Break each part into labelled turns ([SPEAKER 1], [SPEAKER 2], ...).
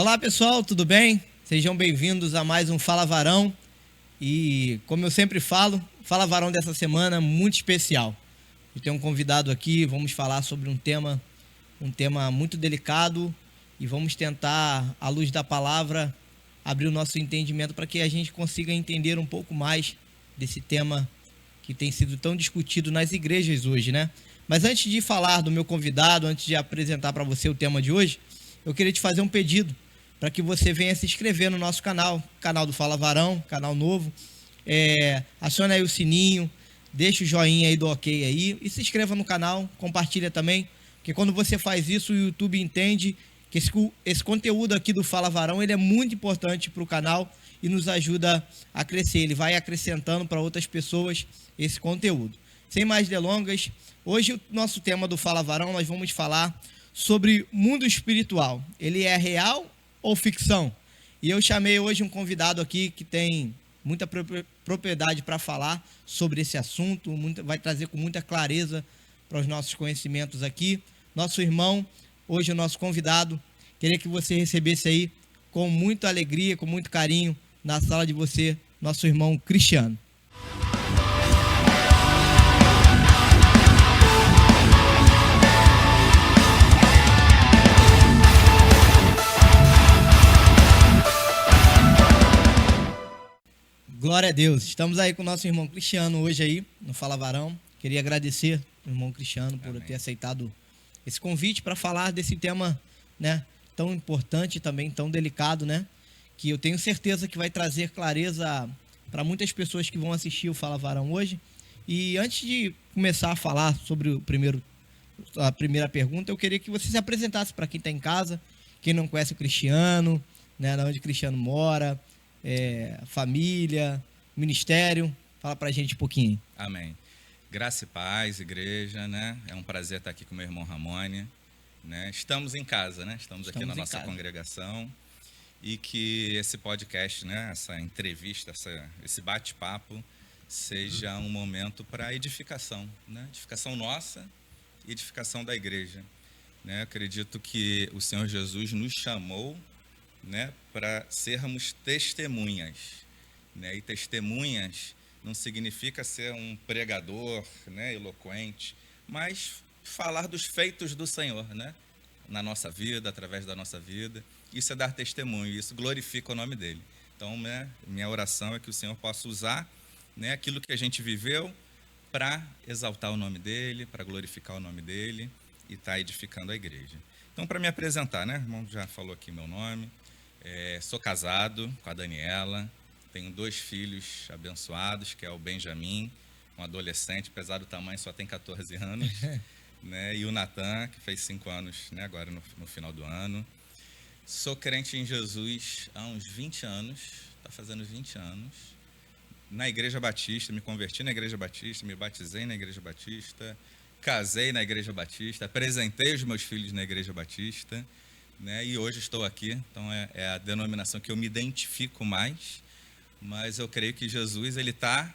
[SPEAKER 1] Olá pessoal, tudo bem? Sejam bem-vindos a mais um Fala Varão. E como eu sempre falo, Fala Varão dessa semana é muito especial. Eu tenho um convidado aqui, vamos falar sobre um tema muito delicado e vamos tentar, à luz da palavra, abrir o nosso entendimento para que a gente consiga entender um pouco mais desse tema que tem sido tão discutido nas igrejas hoje, né? Mas antes de falar do meu convidado, antes de apresentar para você o tema de hoje, eu queria te fazer um pedido para que você venha se inscrever no nosso canal do Fala Varão, canal novo. Acione aí o sininho, deixa o joinha aí do ok aí e se inscreva no canal, compartilha também, porque quando você faz isso, o YouTube entende que esse conteúdo aqui do Fala Varão, ele é muito importante para o canal e nos ajuda a crescer. Ele vai acrescentando para outras pessoas esse conteúdo. Sem mais delongas, hoje o nosso tema do Fala Varão, nós vamos falar sobre mundo espiritual. Ele é real ou ficção? E eu chamei hoje um convidado aqui que tem muita propriedade para falar sobre esse assunto, vai trazer com muita clareza para os nossos conhecimentos aqui. Nosso irmão, hoje o nosso convidado, queria que você recebesse aí com muita alegria, com muito carinho, na sala de você, nosso irmão Cristiano. Glória a Deus. Estamos aí com o nosso irmão Cristiano hoje aí, no Fala Varão. Queria agradecer ao irmão Cristiano por ter aceitado esse convite para falar desse tema, né, tão importante e também tão delicado, né, que eu tenho certeza que vai trazer clareza para muitas pessoas que vão assistir o Fala Varão hoje. E antes de começar a falar sobre a primeira pergunta, eu queria que você se apresentasse para quem está em casa, quem não conhece o Cristiano, né, de onde o Cristiano mora, família, ministério. Fala pra gente um pouquinho.
[SPEAKER 2] Amém. Graça e paz, igreja, né? É um prazer estar aqui com meu irmão Ramone, né? Estamos em casa, né? Estamos aqui na nossa congregação e que esse podcast, né? Essa entrevista, esse bate-papo seja um momento para edificação, né? Edificação nossa e edificação da igreja, né? Eu acredito que o Senhor Jesus nos chamou, né, para sermos testemunhas, né? E testemunhas não significa ser um pregador, né, eloquente, mas falar dos feitos do Senhor, né, na nossa vida, através da nossa vida. Isso é dar testemunho, isso glorifica o nome dele. Então, né, minha oração é que o Senhor possa usar, né, aquilo que a gente viveu para exaltar o nome dele, para glorificar o nome dele e estar edificando a igreja. Então, para me apresentar, né, o irmão já falou aqui meu nome. Sou casado com a Daniela, tenho 2 filhos abençoados, que é o Benjamin, um adolescente, apesar do tamanho só tem 14 anos, né? E o Natan, que fez 5 anos, né? Agora no final do ano. Sou crente em Jesus há uns 20 anos, está fazendo 20 anos, na Igreja Batista, me converti na Igreja Batista, me batizei na Igreja Batista, casei na Igreja Batista, apresentei os meus filhos na Igreja Batista, né? E hoje estou aqui, então é a denominação que eu me identifico mais, mas eu creio que Jesus, ele está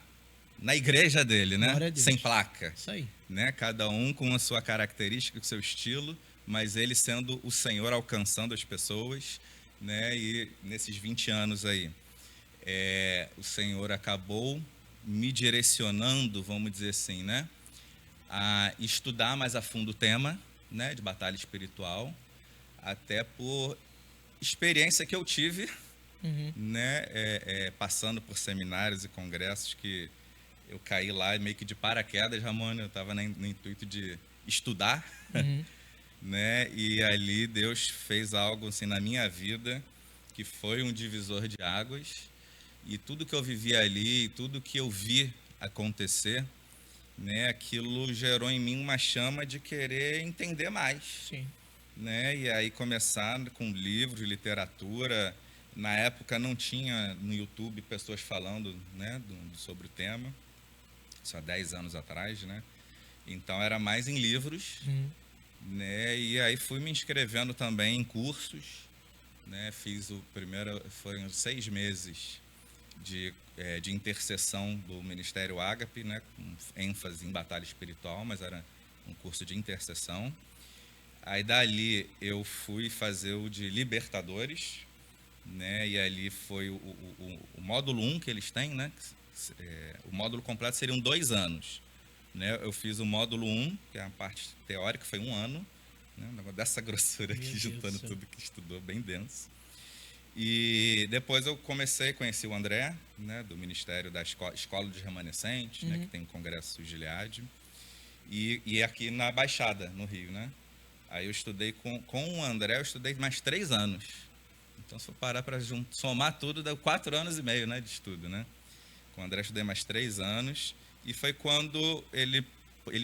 [SPEAKER 2] na igreja dele, né? Sem placa.
[SPEAKER 1] Isso aí.
[SPEAKER 2] Né? Cada um com a sua característica, com o seu estilo, mas ele sendo o Senhor alcançando as pessoas, né? E nesses 20 anos aí, o Senhor acabou me direcionando, vamos dizer assim, né? A estudar mais a fundo o tema, né? De batalha espiritual, até por experiência que eu tive, né, passando por seminários e congressos que eu caí lá meio que de paraquedas, Ramone, eu estava no intuito de estudar, né, e ali Deus fez algo assim na minha vida que foi um divisor de águas, e tudo que eu vivi ali, tudo que eu vi acontecer, né, aquilo gerou em mim uma chama de querer entender mais.
[SPEAKER 1] Sim.
[SPEAKER 2] Né? E aí começar com livros, literatura. Na época não tinha no YouTube pessoas falando, né, sobre o tema, só 10 anos atrás, né? Então era mais em livros, né? E aí fui me inscrevendo também em cursos, né? Fiz foram 6 meses de intercessão do Ministério Ágape, né? Com ênfase em batalha espiritual, mas era um curso de intercessão. Aí dali eu fui fazer o de Libertadores, né? E ali foi o módulo 1 que eles têm, né? O módulo completo seriam 2 anos, né? Eu fiz o módulo 1, que é a parte teórica, foi 1 ano, né? Um negócio dessa grossura aqui, juntando tudo que estudou, bem denso. E depois eu conheci o André, né? Do Ministério da Escola dos Remanescentes, né? Que tem o Congresso Gileade. E aqui na Baixada, no Rio, né? Aí eu estudei com o André, eu estudei mais 3 anos. Então, se eu parar para somar tudo, deu 4 anos e meio, né, de estudo, né? Com o André eu estudei mais 3 anos. E foi quando ele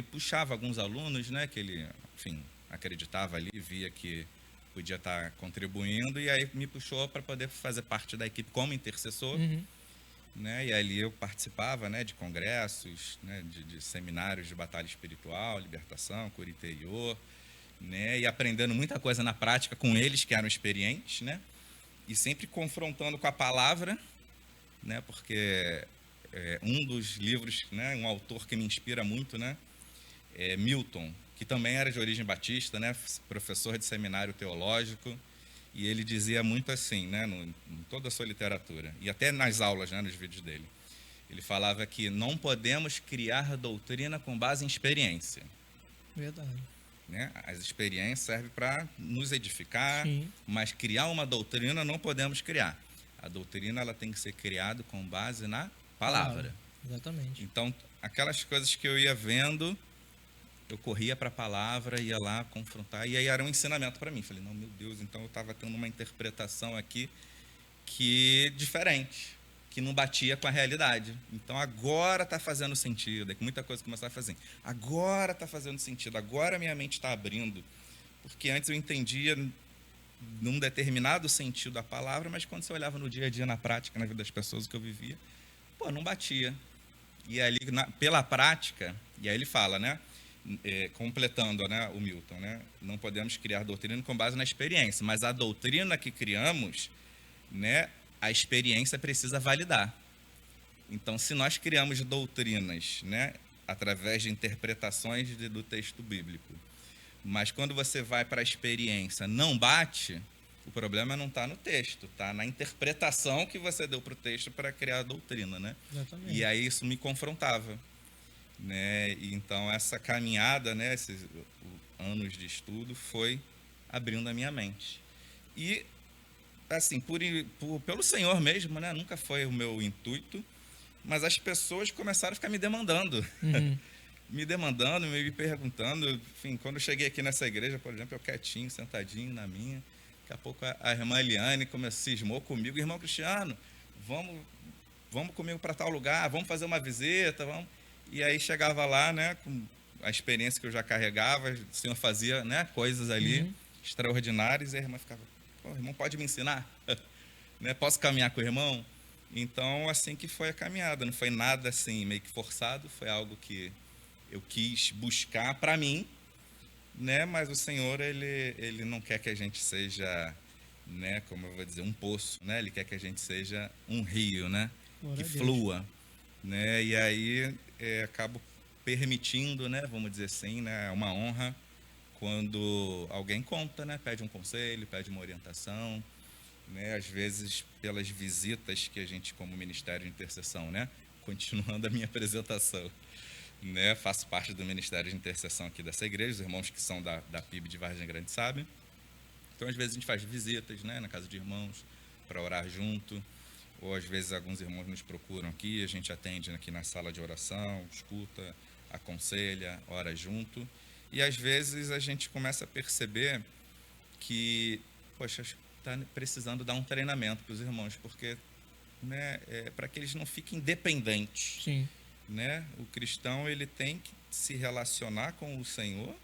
[SPEAKER 2] puxava alguns alunos, né, que ele, enfim, acreditava ali, via que podia estar contribuindo, e aí me puxou para poder fazer parte da equipe como intercessor. Né? E ali eu participava, né, de congressos, né, de seminários de batalha espiritual, libertação, cura interior, né, e aprendendo muita coisa na prática com eles que eram experientes, né, e sempre confrontando com a palavra, né, porque um dos livros, né, um autor que me inspira muito, né, é Milton, que também era de origem batista, né, professor de seminário teológico. E ele dizia muito assim, né, em toda a sua literatura, e até nas aulas, né, nos vídeos dele. Ele falava que não podemos criar doutrina com base em experiência.
[SPEAKER 1] Verdade.
[SPEAKER 2] Né? As experiências servem para nos edificar,
[SPEAKER 1] Sim.
[SPEAKER 2] Mas criar uma doutrina não podemos criar. A doutrina ela tem que ser criada com base na palavra.
[SPEAKER 1] Exatamente.
[SPEAKER 2] Então, aquelas coisas que eu ia vendo, eu corria para a palavra, ia lá confrontar, e aí era um ensinamento para mim. Falei, não, meu Deus, então eu estava tendo uma interpretação aqui que diferente, que não batia com a realidade. Então agora está fazendo sentido, é que muita coisa começava a fazer. Agora está fazendo sentido, agora minha mente está abrindo. Porque antes eu entendia num determinado sentido a palavra, mas quando você olhava no dia a dia, na prática, na vida das pessoas, o que eu vivia, não batia. E ali, pela prática, e aí ele fala, né? Completando, né, o Milton, né, não podemos criar doutrina com base na experiência, mas a doutrina que criamos, né, a experiência precisa validar. Então, se nós criamos doutrinas, né, através de interpretações do texto bíblico, mas quando você vai para a experiência não bate, o problema não está no texto, está na interpretação que você deu para o texto para criar a doutrina, né?
[SPEAKER 1] Exatamente.
[SPEAKER 2] E aí isso me confrontava. Né? E então essa caminhada, né, esses anos de estudo foi abrindo a minha mente. E assim, pelo Senhor mesmo, né, nunca foi o meu intuito, mas as pessoas começaram a ficar me demandando. Me demandando, me perguntando. Enfim, quando eu cheguei aqui nessa igreja, por exemplo, eu quietinho, sentadinho na minha, daqui a pouco a irmã Eliane cismou comigo, irmão Cristiano, vamos comigo para tal lugar, vamos fazer uma visita, vamos. E aí chegava lá, né, com a experiência que eu já carregava, o Senhor fazia, né, coisas ali extraordinárias, e a irmã ficava, o irmão pode me ensinar? Né, posso caminhar com o irmão? Então, assim que foi a caminhada, não foi nada assim meio que forçado, foi algo que eu quis buscar para mim, né, mas o Senhor, ele não quer que a gente seja, né, como eu vou dizer, um poço, né, ele quer que a gente seja um rio, né, que flua. Né? E aí acabo permitindo, né, vamos dizer assim, né, é uma honra quando alguém conta, né, pede um conselho, pede uma orientação, né, às vezes pelas visitas que a gente como Ministério de Intercessão, né, continuando a minha apresentação, né, faço parte do Ministério de Intercessão aqui dessa igreja, os irmãos que são da PIB de Vargem Grande sabem. Então às vezes a gente faz visitas, né, na casa de irmãos para orar junto. Ou às vezes alguns irmãos nos procuram aqui, a gente atende aqui na sala de oração, escuta, aconselha, ora junto. E às vezes a gente começa a perceber que, poxa, está precisando dar um treinamento para os irmãos, porque, né, para que eles não fiquem dependentes.
[SPEAKER 1] Sim.
[SPEAKER 2] Né? O cristão ele tem que se relacionar com o Senhor,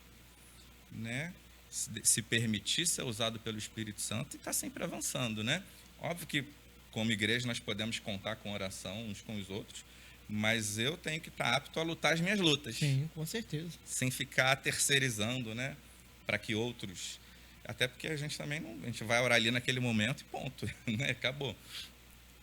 [SPEAKER 2] né? Se permitir ser usado pelo Espírito Santo e estar sempre avançando. Né? Óbvio que como igreja, nós podemos contar com oração uns com os outros, mas eu tenho que estar apto a lutar as minhas lutas.
[SPEAKER 1] Sim, com certeza.
[SPEAKER 2] Sem ficar terceirizando, né? Para que outros... Até porque a gente também não... A gente vai orar ali naquele momento e ponto. Né? Acabou.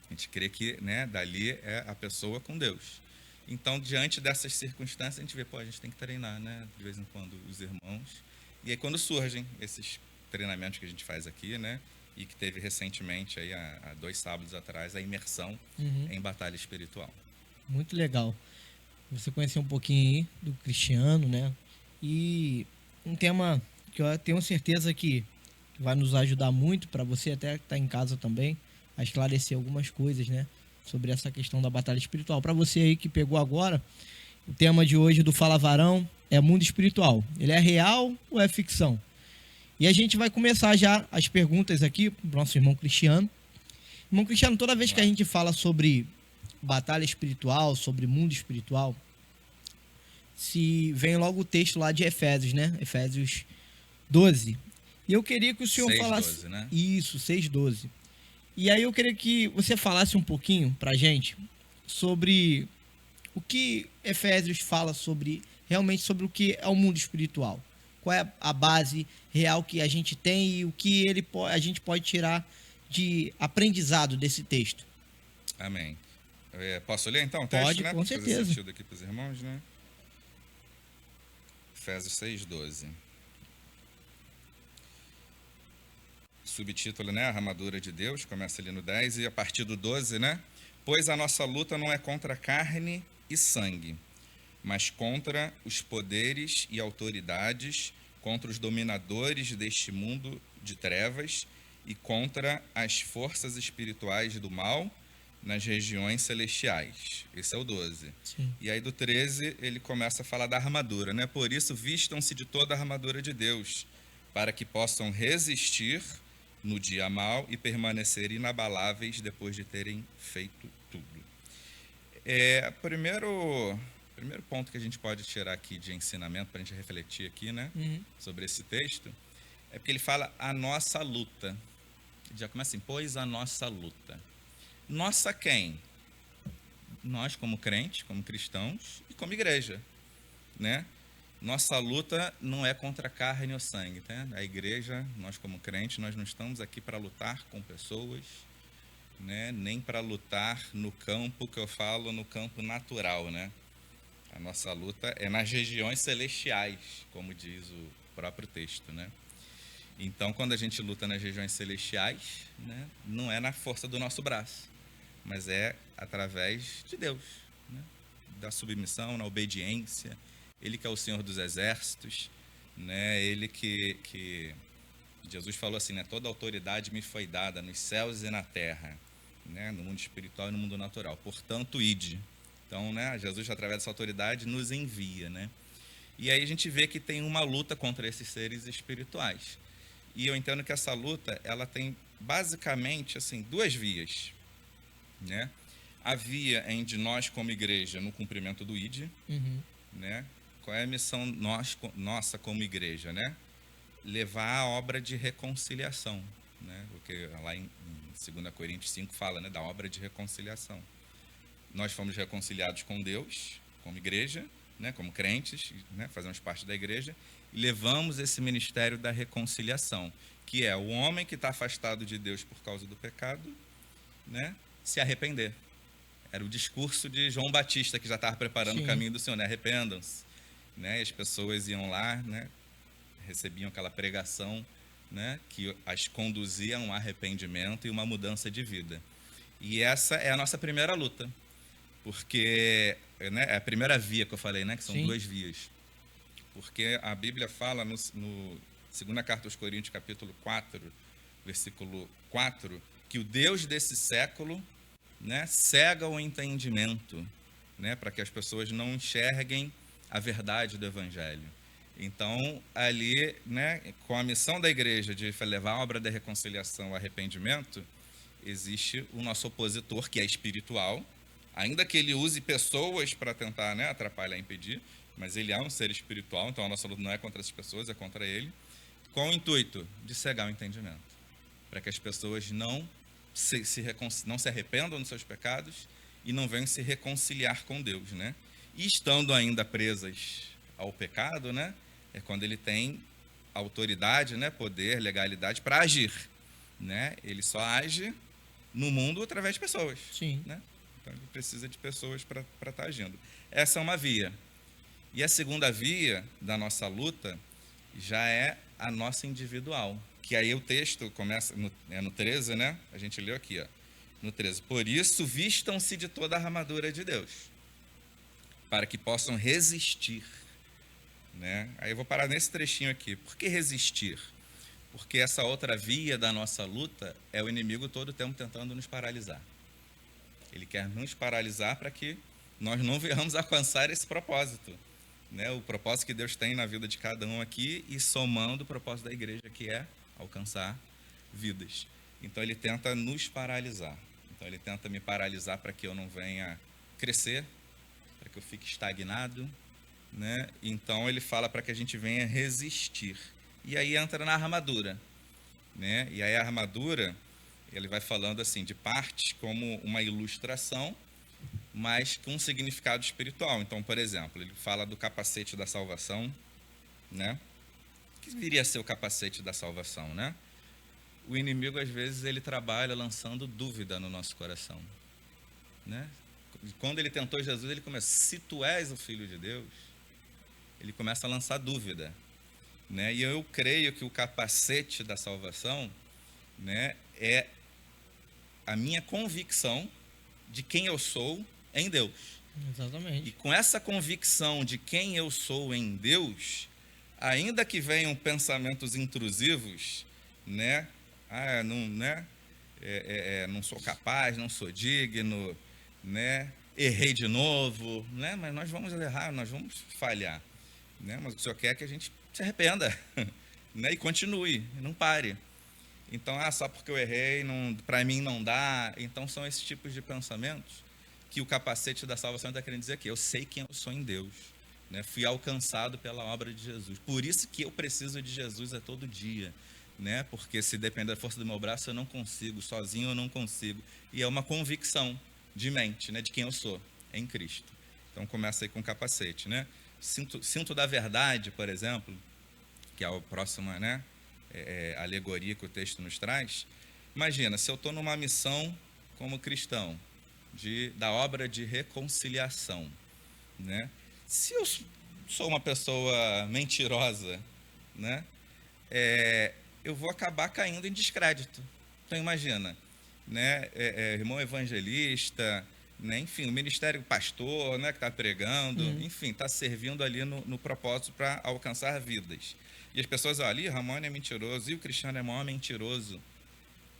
[SPEAKER 2] A gente crê que, né, dali é a pessoa com Deus. Então, diante dessas circunstâncias, a gente vê, a gente tem que treinar, né? De vez em quando, os irmãos. E aí quando surgem esses treinamentos que a gente faz aqui, né? E que teve recentemente, aí, há 2 sábados atrás, a imersão em batalha espiritual.
[SPEAKER 1] Muito legal. Você conheceu um pouquinho aí do Cristiano, né? E um tema que eu tenho certeza que vai nos ajudar muito, para você até que está em casa também, a esclarecer algumas coisas, né? Sobre essa questão da batalha espiritual. Para você aí que pegou agora, o tema de hoje do Fala Varão é mundo espiritual. Ele é real ou é ficção? E a gente vai começar já as perguntas aqui para o nosso irmão Cristiano. Irmão Cristiano, toda vez que a gente fala sobre batalha espiritual, sobre mundo espiritual, se vem logo o texto lá de Efésios, né? Efésios 12. E eu queria que o senhor
[SPEAKER 2] 6,
[SPEAKER 1] falasse...
[SPEAKER 2] 12, né?
[SPEAKER 1] Isso, 6:12. E aí eu queria que você falasse um pouquinho pra gente sobre o que Efésios fala sobre, realmente sobre o que é o mundo espiritual. Qual é a base real que a gente tem e o que a gente pode tirar de aprendizado desse texto.
[SPEAKER 2] Amém. Posso ler então o texto,
[SPEAKER 1] Pode,
[SPEAKER 2] né?
[SPEAKER 1] com certeza.
[SPEAKER 2] Fazer sentido aqui para os irmãos, né? Efésios 6:12. Subtítulo, né? A armadura de Deus, começa ali no 10 e a partir do 12, né? Pois a nossa luta não é contra carne e sangue, mas contra os poderes e autoridades, contra os dominadores deste mundo de trevas e contra as forças espirituais do mal nas regiões celestiais. Esse é o 12.
[SPEAKER 1] Sim.
[SPEAKER 2] E aí do 13 ele começa a falar da armadura, né? Por isso vistam-se de toda a armadura de Deus, para que possam resistir no dia mau e permanecer inabaláveis depois de terem feito tudo. Primeiro ponto que a gente pode tirar aqui de ensinamento, para a gente refletir aqui, né, sobre esse texto, é porque ele fala a nossa luta. Já começa assim, pois a nossa luta. Nossa quem? Nós como crentes, como cristãos e como igreja, né? Nossa luta não é contra carne ou sangue, tá? A igreja, nós como crentes, nós não estamos aqui para lutar com pessoas, né? Nem para lutar no campo que eu falo, no campo natural, né? A nossa luta é nas regiões celestiais, como diz o próprio texto, né? Então, quando a gente luta nas regiões celestiais, né, não é na força do nosso braço, mas é através de Deus, né? Da submissão, na obediência. Ele que é o Senhor dos exércitos, né? Ele que Jesus falou assim, né? Toda autoridade me foi dada nos céus e na terra, né? No mundo espiritual e no mundo natural. Portanto, ide. Então, né? Jesus, através dessa autoridade, nos envia, né? E aí a gente vê que tem uma luta contra esses seres espirituais. E eu entendo que essa luta, ela tem basicamente assim 2 vias, né? A via em de nós como igreja no cumprimento do ID, né? Qual é a missão nossa como igreja, né? Levar a obra de reconciliação, né? Porque lá em 2 Coríntios 5 fala, né, da obra de reconciliação. Nós fomos reconciliados com Deus, como igreja, né, como crentes, né, fazemos parte da igreja, e levamos esse ministério da reconciliação, que é o homem que está afastado de Deus por causa do pecado, né, se arrepender. Era o discurso de João Batista, que já estava preparando o caminho do Senhor, né, arrependam-se. Né, e as pessoas iam lá, né, recebiam aquela pregação, né, que as conduzia a um arrependimento e uma mudança de vida. E essa é a nossa primeira luta, porque, né, é a primeira via que eu falei, né, que são 2 vias. Porque a Bíblia fala no 2ª Carta aos Coríntios, capítulo 4, versículo 4, que o Deus desse século, né, cega o entendimento, né, para que as pessoas não enxerguem a verdade do Evangelho. Então, ali, né, com a missão da igreja de levar a obra da reconciliação ao arrependimento, existe o nosso opositor, que é espiritual, ainda que ele use pessoas para tentar, né, atrapalhar, impedir, mas ele é um ser espiritual, então a nossa luta não é contra as pessoas, é contra ele, com o intuito de cegar o entendimento, para que as pessoas não se arrependam dos seus pecados e não venham se reconciliar com Deus, né? E estando ainda presas ao pecado, né, é quando ele tem autoridade, né, poder, legalidade para agir, né? Ele só age no mundo através de pessoas, né? Então ele precisa de pessoas para estar agindo. Essa é uma via. E a segunda via da nossa luta já é a nossa individual. Que aí o texto começa no 13, né? A gente leu aqui, ó, no 13. Por isso, vistam-se de toda a armadura de Deus, para que possam resistir, né? Aí eu vou parar nesse trechinho aqui. Por que resistir? Porque essa outra via da nossa luta é o inimigo todo o tempo tentando nos paralisar. Ele quer nos paralisar para que nós não venhamos alcançar esse propósito, né? O propósito que Deus tem na vida de cada um aqui e somando o propósito da igreja, que é alcançar vidas. Então ele tenta nos paralisar. Então ele tenta me paralisar para que eu não venha crescer, para que eu fique estagnado, né? Então ele fala para que a gente venha resistir. E aí entra na armadura, né? E aí a armadura, ele vai falando assim de partes como uma ilustração, mas com um significado espiritual. Então, por exemplo, ele fala do capacete da salvação, né? O que viria a ser o capacete da salvação, né? O inimigo, às vezes, ele trabalha lançando dúvida no nosso coração, né? Quando ele tentou Jesus, ele começa, se tu és o Filho de Deus, ele começa a lançar dúvida, né? E eu creio que o capacete da salvação, né, é a minha convicção de quem eu sou em Deus.
[SPEAKER 1] Exatamente.
[SPEAKER 2] E com essa convicção de quem eu sou em Deus, ainda que venham pensamentos intrusivos, né? Não, né? Não sou capaz, não sou digno, né? Errei de novo, né? Mas nós vamos errar, nós vamos falhar, né? Mas o Senhor quer que a gente se arrependa, né? E continue, não pare. Então, só porque eu errei, para mim não dá. Então, são esses tipos de pensamentos que o capacete da salvação está querendo dizer aqui. Eu sei quem eu sou em Deus, né? Fui alcançado pela obra de Jesus. Por isso que eu preciso de Jesus a todo dia, né? Porque se depender da força do meu braço, eu não consigo. Sozinho eu não consigo. E é uma convicção de mente, né? De quem eu sou em Cristo. Então, começa aí com o capacete, né? Cinto da verdade, por exemplo, que é a próxima, né? Alegoria que o texto nos traz. Imagina, se eu estou numa missão como cristão, da obra de reconciliação, né? Se eu sou uma pessoa mentirosa, né? Eu vou acabar caindo em descrédito. Então imagina, né? Irmão evangelista, né? Enfim, o ministério pastor, né? Que está pregando, enfim, está servindo ali no propósito para alcançar vidas. E as pessoas, ali, Ramon é mentiroso, e o Cristiano é maior mentiroso.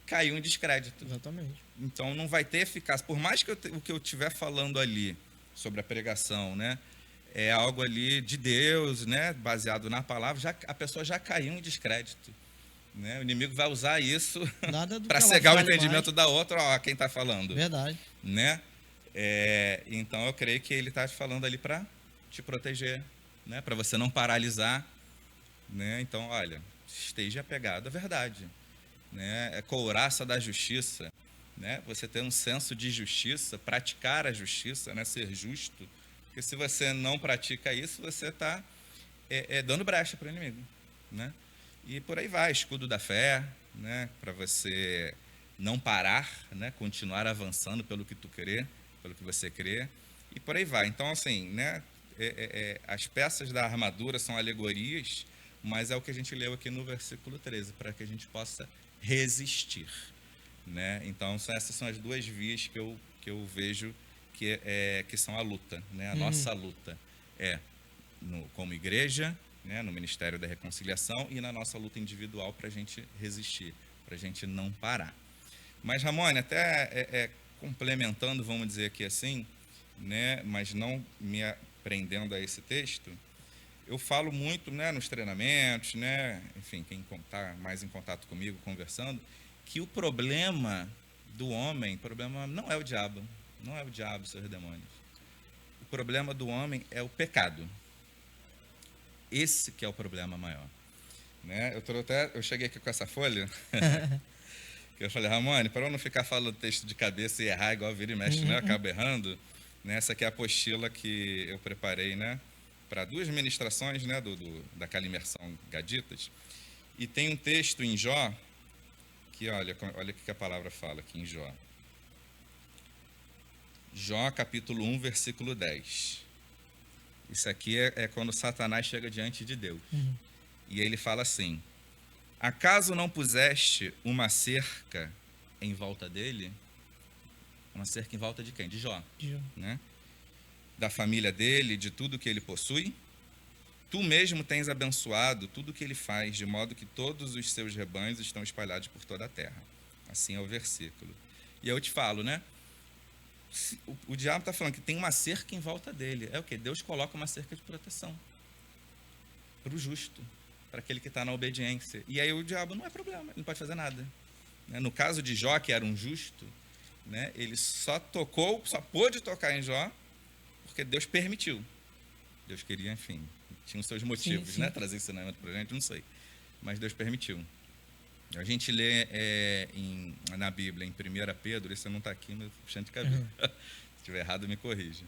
[SPEAKER 2] Caiu em descrédito.
[SPEAKER 1] Exatamente.
[SPEAKER 2] Então, não vai ter eficácia. Por mais que o que eu estiver falando ali, sobre a pregação, né, é algo ali de Deus, né, baseado na palavra, a pessoa já caiu em descrédito. Né? O inimigo vai usar isso para cegar o entendimento da outra, quem está falando.
[SPEAKER 1] Verdade.
[SPEAKER 2] Né? Então, eu creio que ele está falando ali para te proteger, né, para você não paralisar. Né? Então, olha, esteja apegado à verdade, né? É couraça da justiça, né? Você ter um senso de justiça, praticar a justiça, né? Ser justo, porque se você não pratica isso, você está dando brecha para o inimigo, né? E por aí vai, escudo da fé, né? Para você não parar, né? Continuar avançando pelo que tu crê, pelo que você crê, e por aí vai. Então, assim, né? As peças da armadura são alegorias, mas é o que a gente leu aqui no versículo 13, para que a gente possa resistir, né? Então, essas são as duas vias que eu vejo que são a luta, né? A nossa luta como igreja, né? No Ministério da Reconciliação, e na nossa luta individual para a gente resistir, para a gente não parar. Mas, Ramone, até complementando, vamos dizer aqui assim, né? Mas não me prendendo a esse texto, eu falo muito, né, nos treinamentos, né, enfim, quem está mais em contato comigo, conversando, que o problema do homem, não é o diabo, não é o diabo, seus demônios. O problema do homem é o pecado. Esse que é o problema maior. Né? Eu cheguei aqui com essa folha, que eu falei, Ramone, para eu não ficar falando texto de cabeça e errar igual vira e mexe, né, eu acabo errando, né, essa aqui é a apostila que eu preparei, né, para 2 ministrações, né, daquela imersão Gaditas, e tem um texto em Jó, que olha o que a palavra fala aqui em Jó. Jó, capítulo 1, versículo 10. Isso aqui é quando Satanás chega diante de Deus. E ele fala assim: acaso não puseste uma cerca em volta dele? Uma cerca em volta de quem? De Jó. Né? Da família dele, de tudo que ele possui? Tu mesmo tens abençoado tudo que ele faz, de modo que todos os seus rebanhos estão espalhados por toda a terra. Assim é o versículo. E eu te falo, né? O diabo está falando que tem uma cerca em volta dele. É o quê? Deus coloca uma cerca de proteção para o justo, para aquele que está na obediência. E aí o diabo não é problema, ele não pode fazer nada. No caso de Jó, que era um justo, né, ele só pôde tocar em Jó porque Deus permitiu. Deus queria, enfim, tinha os seus motivos, sim. Né, trazer ensinamento para a gente, não sei. Mas Deus permitiu. A gente lê na Bíblia, em 1 Pedro, esse não está aqui, mas puxando de cabeça. Se estiver errado, me corrija.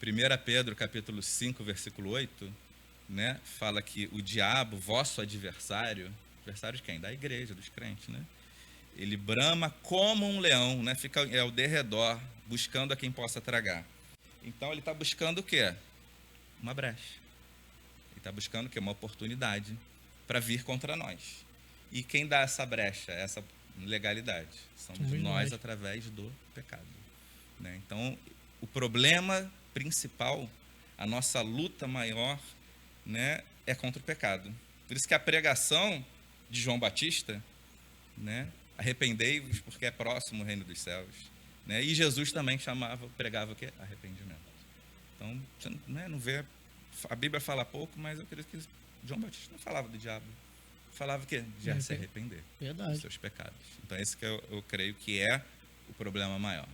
[SPEAKER 2] 1 Pedro, capítulo 5, versículo 8, né, fala que o diabo, vosso adversário de quem? Da igreja, dos crentes, né? Ele brama como um leão, né? Fica ao derredor, buscando a quem possa tragar. Então, ele está buscando o quê? Uma brecha. Ele está buscando o quê? Uma oportunidade para vir contra nós. E quem dá essa brecha, essa legalidade? Somos nós através do pecado. Né? Então, o problema principal, a nossa luta maior, né, é contra o pegado. Por isso que a pregação de João Batista, né, arrependei-vos porque é próximo o reino dos céus. Né? E Jesus também pregava o quê? Arrependimento. Então, você não vê, a Bíblia fala pouco, mas eu creio que João Batista não falava do diabo. Falava o quê? De se arrepender dos seus pecados. Então, esse que eu creio que é o problema maior.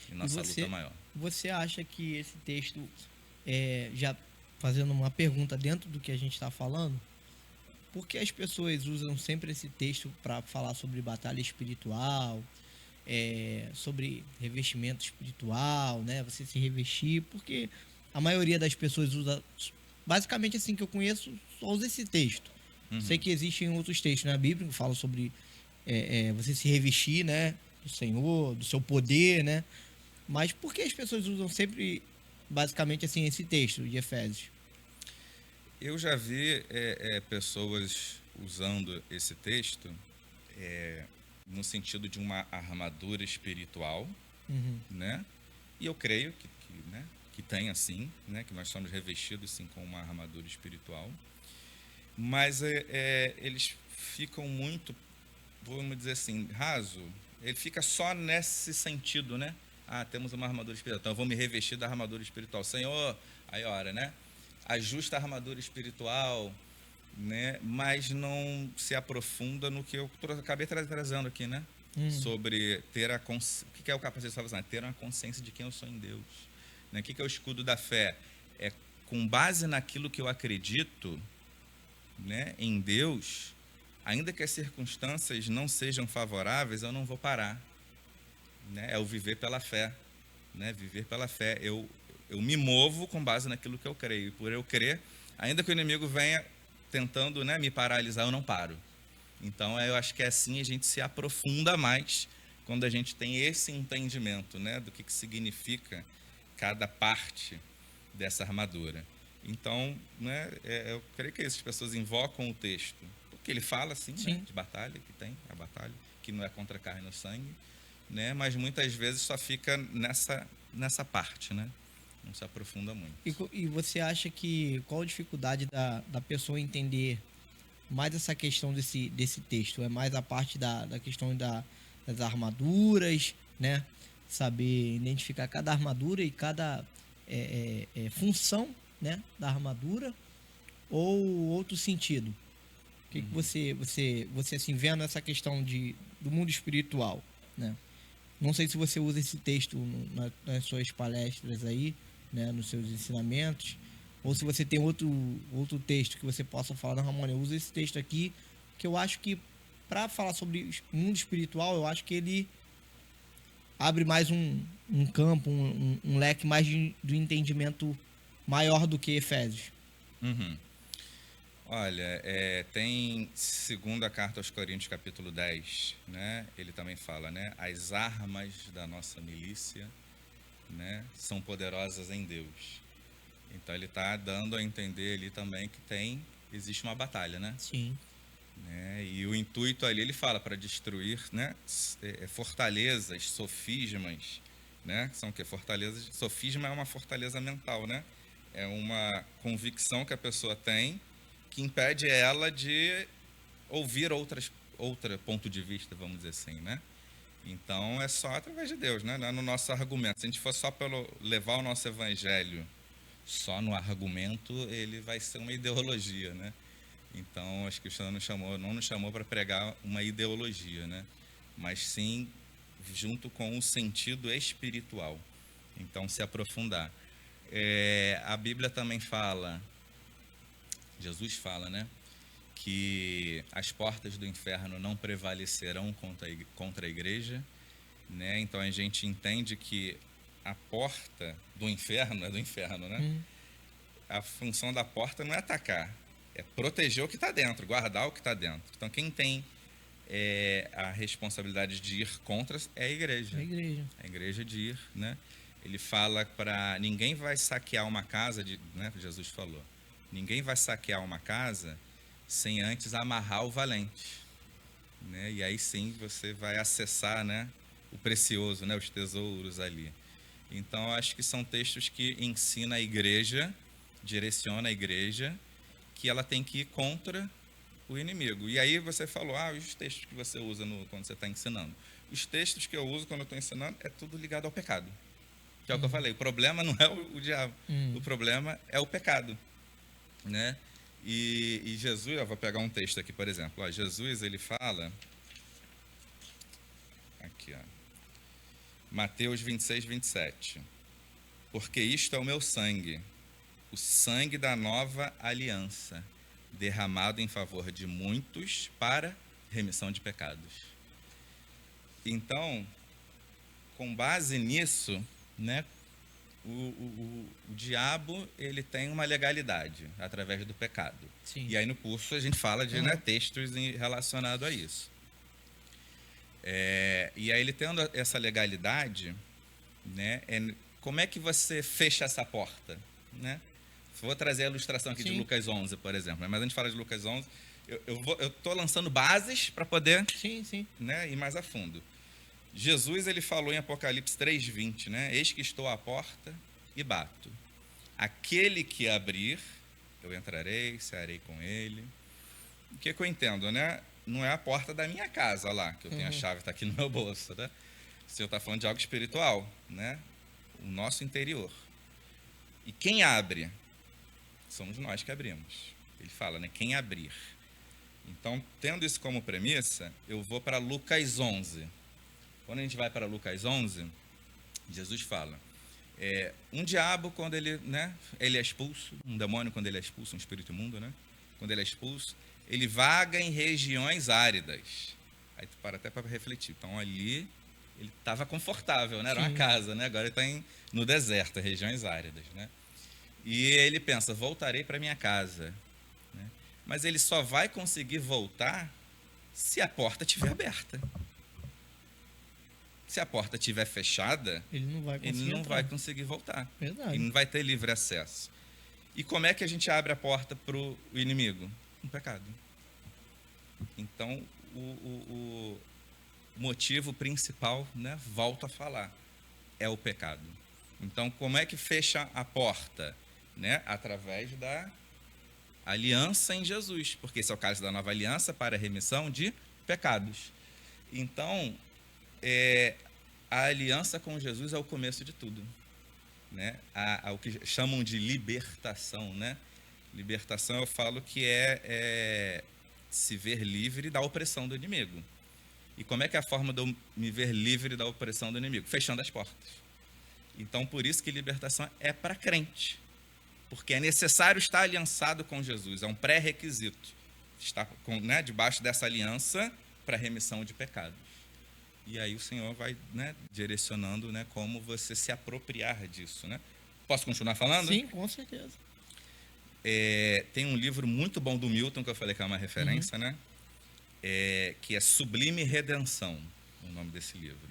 [SPEAKER 2] E nossa luta maior.
[SPEAKER 1] Você acha que esse texto, já fazendo uma pergunta dentro do que a gente está falando, por que as pessoas usam sempre esse texto para falar sobre batalha espiritual, sobre revestimento espiritual, né? Você se revestir? Porque a maioria das pessoas usa, basicamente assim que eu conheço, só usa esse texto. Sei que existem outros textos na Bíblia que falam sobre você se revestir, né, do Senhor, do seu poder, né? Mas por que as pessoas usam sempre, basicamente assim, esse texto de Efésios?
[SPEAKER 2] Eu já vi pessoas usando esse texto no sentido de uma armadura espiritual, né? E eu creio que tem assim, né? Que nós somos revestidos sim com uma armadura espiritual. Mas eles ficam muito, vamos dizer assim, raso. Ele fica só nesse sentido, né? Ah, temos uma armadura espiritual, então eu vou me revestir da armadura espiritual. Senhor, aí ora, né? Ajusta a armadura espiritual, né? Mas não se aprofunda no que eu acabei trazendo aqui, né? Sobre ter a consciência. O que é o capacete de salvação? Ter uma consciência de quem eu sou em Deus. Né? O que é o escudo da fé? É com base naquilo que eu acredito, né, em Deus, ainda que as circunstâncias não sejam favoráveis, eu não vou parar. Né? É o viver pela fé. Né? Viver pela fé. Eu me movo com base naquilo que eu creio. E por eu crer, ainda que o inimigo venha tentando, né, me paralisar, eu não paro. Então, eu acho que assim a gente se aprofunda mais quando a gente tem esse entendimento, né, do que significa cada parte dessa armadura. Então, né, eu creio que essas pessoas invocam o texto, porque ele fala, assim, né, de batalha, que tem a batalha, que não é contra a carne e o sangue, né, mas muitas vezes só fica nessa parte, né, não se aprofunda muito.
[SPEAKER 1] E você acha que qual a dificuldade da pessoa entender mais essa questão desse texto? É mais a parte da questão das armaduras, né, saber identificar cada armadura e cada função, né, da armadura, ou outro sentido? O que você assim, vendo essa questão do mundo espiritual, né? Não sei se você usa esse texto nas suas palestras aí, né, nos seus ensinamentos, ou se você tem outro texto que você possa falar, não, Ramon, eu uso esse texto aqui, que eu acho que para falar sobre o mundo espiritual, eu acho que ele abre mais um campo, um leque mais do entendimento maior do que Efésios.
[SPEAKER 2] Olha, tem segunda carta aos Coríntios, capítulo 10, né? Ele também fala, né? As armas da nossa milícia, né, são poderosas em Deus. Então ele está dando a entender ali também que tem existe uma batalha, né?
[SPEAKER 1] Sim.
[SPEAKER 2] E o intuito ali, ele fala para destruir, né, fortalezas, sofismas, né? São o quê? Fortalezas. Sofisma é uma fortaleza mental, né? É uma convicção que a pessoa tem que impede ela de ouvir outro ponto de vista, vamos dizer assim, né? Então é só através de Deus, né? Não é no nosso argumento. Se a gente for só pelo levar o nosso evangelho só no argumento, ele vai ser uma ideologia, né? Então acho que o Senhor não nos chamou para pregar uma ideologia, né? Mas sim junto com o sentido espiritual. Então se aprofundar. A Bíblia também fala, Jesus fala, né? Que as portas do inferno não prevalecerão contra a igreja, né? Então a gente entende que a porta do inferno é do inferno, né? A função da porta não é atacar, é proteger o que está dentro, guardar o que está dentro. Então quem tem a responsabilidade de ir contra é a igreja. A igreja de ir, né? Ele fala para ninguém vai saquear uma casa, né? Jesus falou, ninguém vai saquear uma casa sem antes amarrar o valente, né? E aí sim você vai acessar, né, o precioso, né, os tesouros ali. Então acho que são textos que ensinam a igreja, direciona a igreja, que ela tem que ir contra o inimigo. E aí você falou, os textos que você usa quando você está ensinando. Os textos que eu uso quando eu estou ensinando é tudo ligado ao pecado. Que é o que eu falei, o problema não é o diabo, o problema é o pecado, né? E Jesus, eu vou pegar um texto aqui, por exemplo. Jesus, ele fala, aqui, Mateus 26, 27. Porque isto é o meu sangue, o sangue da nova aliança, derramado em favor de muitos para remissão de pecados. Então, com base nisso, né, o diabo, ele tem uma legalidade através do pecado.
[SPEAKER 1] Sim.
[SPEAKER 2] E aí no curso a gente fala de textos relacionados a isso. E aí ele tendo essa legalidade, né, como é que você fecha essa porta, né? Vou trazer a ilustração aqui de Lucas 11, por exemplo. Mas a gente fala de Lucas 11, eu estou lançando bases para poder né, ir mais a fundo. Jesus, ele falou em Apocalipse 3:20, né? Eis que estou à porta e bato. Aquele que abrir, eu entrarei, cearei com ele. O que eu entendo, né? Não é a porta da minha casa lá, que eu tenho a chave, está aqui no meu bolso, né? Se eu estou falando de algo espiritual, né? O nosso interior. E quem abre? Somos nós que abrimos. Ele fala, né? Quem abrir. Então, tendo isso como premissa, eu vou para Lucas 11. Quando a gente vai para Lucas 11, Jesus fala, um diabo, quando ele é expulso, um demônio, quando ele é expulso, um espírito imundo, né? Quando ele é expulso, ele vaga em regiões áridas. Aí tu para até para refletir. Então, ali, ele estava confortável, né? Era uma casa, né? Agora ele está no deserto, regiões áridas, né? E ele pensa, voltarei para minha casa. Né? Mas ele só vai conseguir voltar se a porta estiver aberta. Se a porta estiver fechada, ele não vai conseguir voltar.
[SPEAKER 1] Verdade.
[SPEAKER 2] Ele não vai ter livre acesso. E como é que a gente abre a porta para o inimigo? Um pecado. Então, o motivo principal, né, volto a falar, é o pecado. Então, como é que fecha a porta? Né? Através da aliança em Jesus, porque esse é o caso da nova aliança para a remissão de pecados. Então, a aliança com Jesus é o começo de tudo, né? O que chamam de libertação, né? Libertação, eu falo que é se ver livre da opressão do inimigo. E como é que é a forma de eu me ver livre da opressão do inimigo? Fechando as portas. Então, por isso que libertação é para crente. Porque é necessário estar aliançado com Jesus, é um pré-requisito. Estar debaixo dessa aliança para remissão de pecados. E aí o Senhor vai, né, direcionando, né, como você se apropriar disso. Né? Posso continuar falando?
[SPEAKER 1] Sim, com certeza.
[SPEAKER 2] Tem um livro muito bom do Milton, que eu falei que é uma referência, né? Que é Sublime Redenção, o nome desse livro.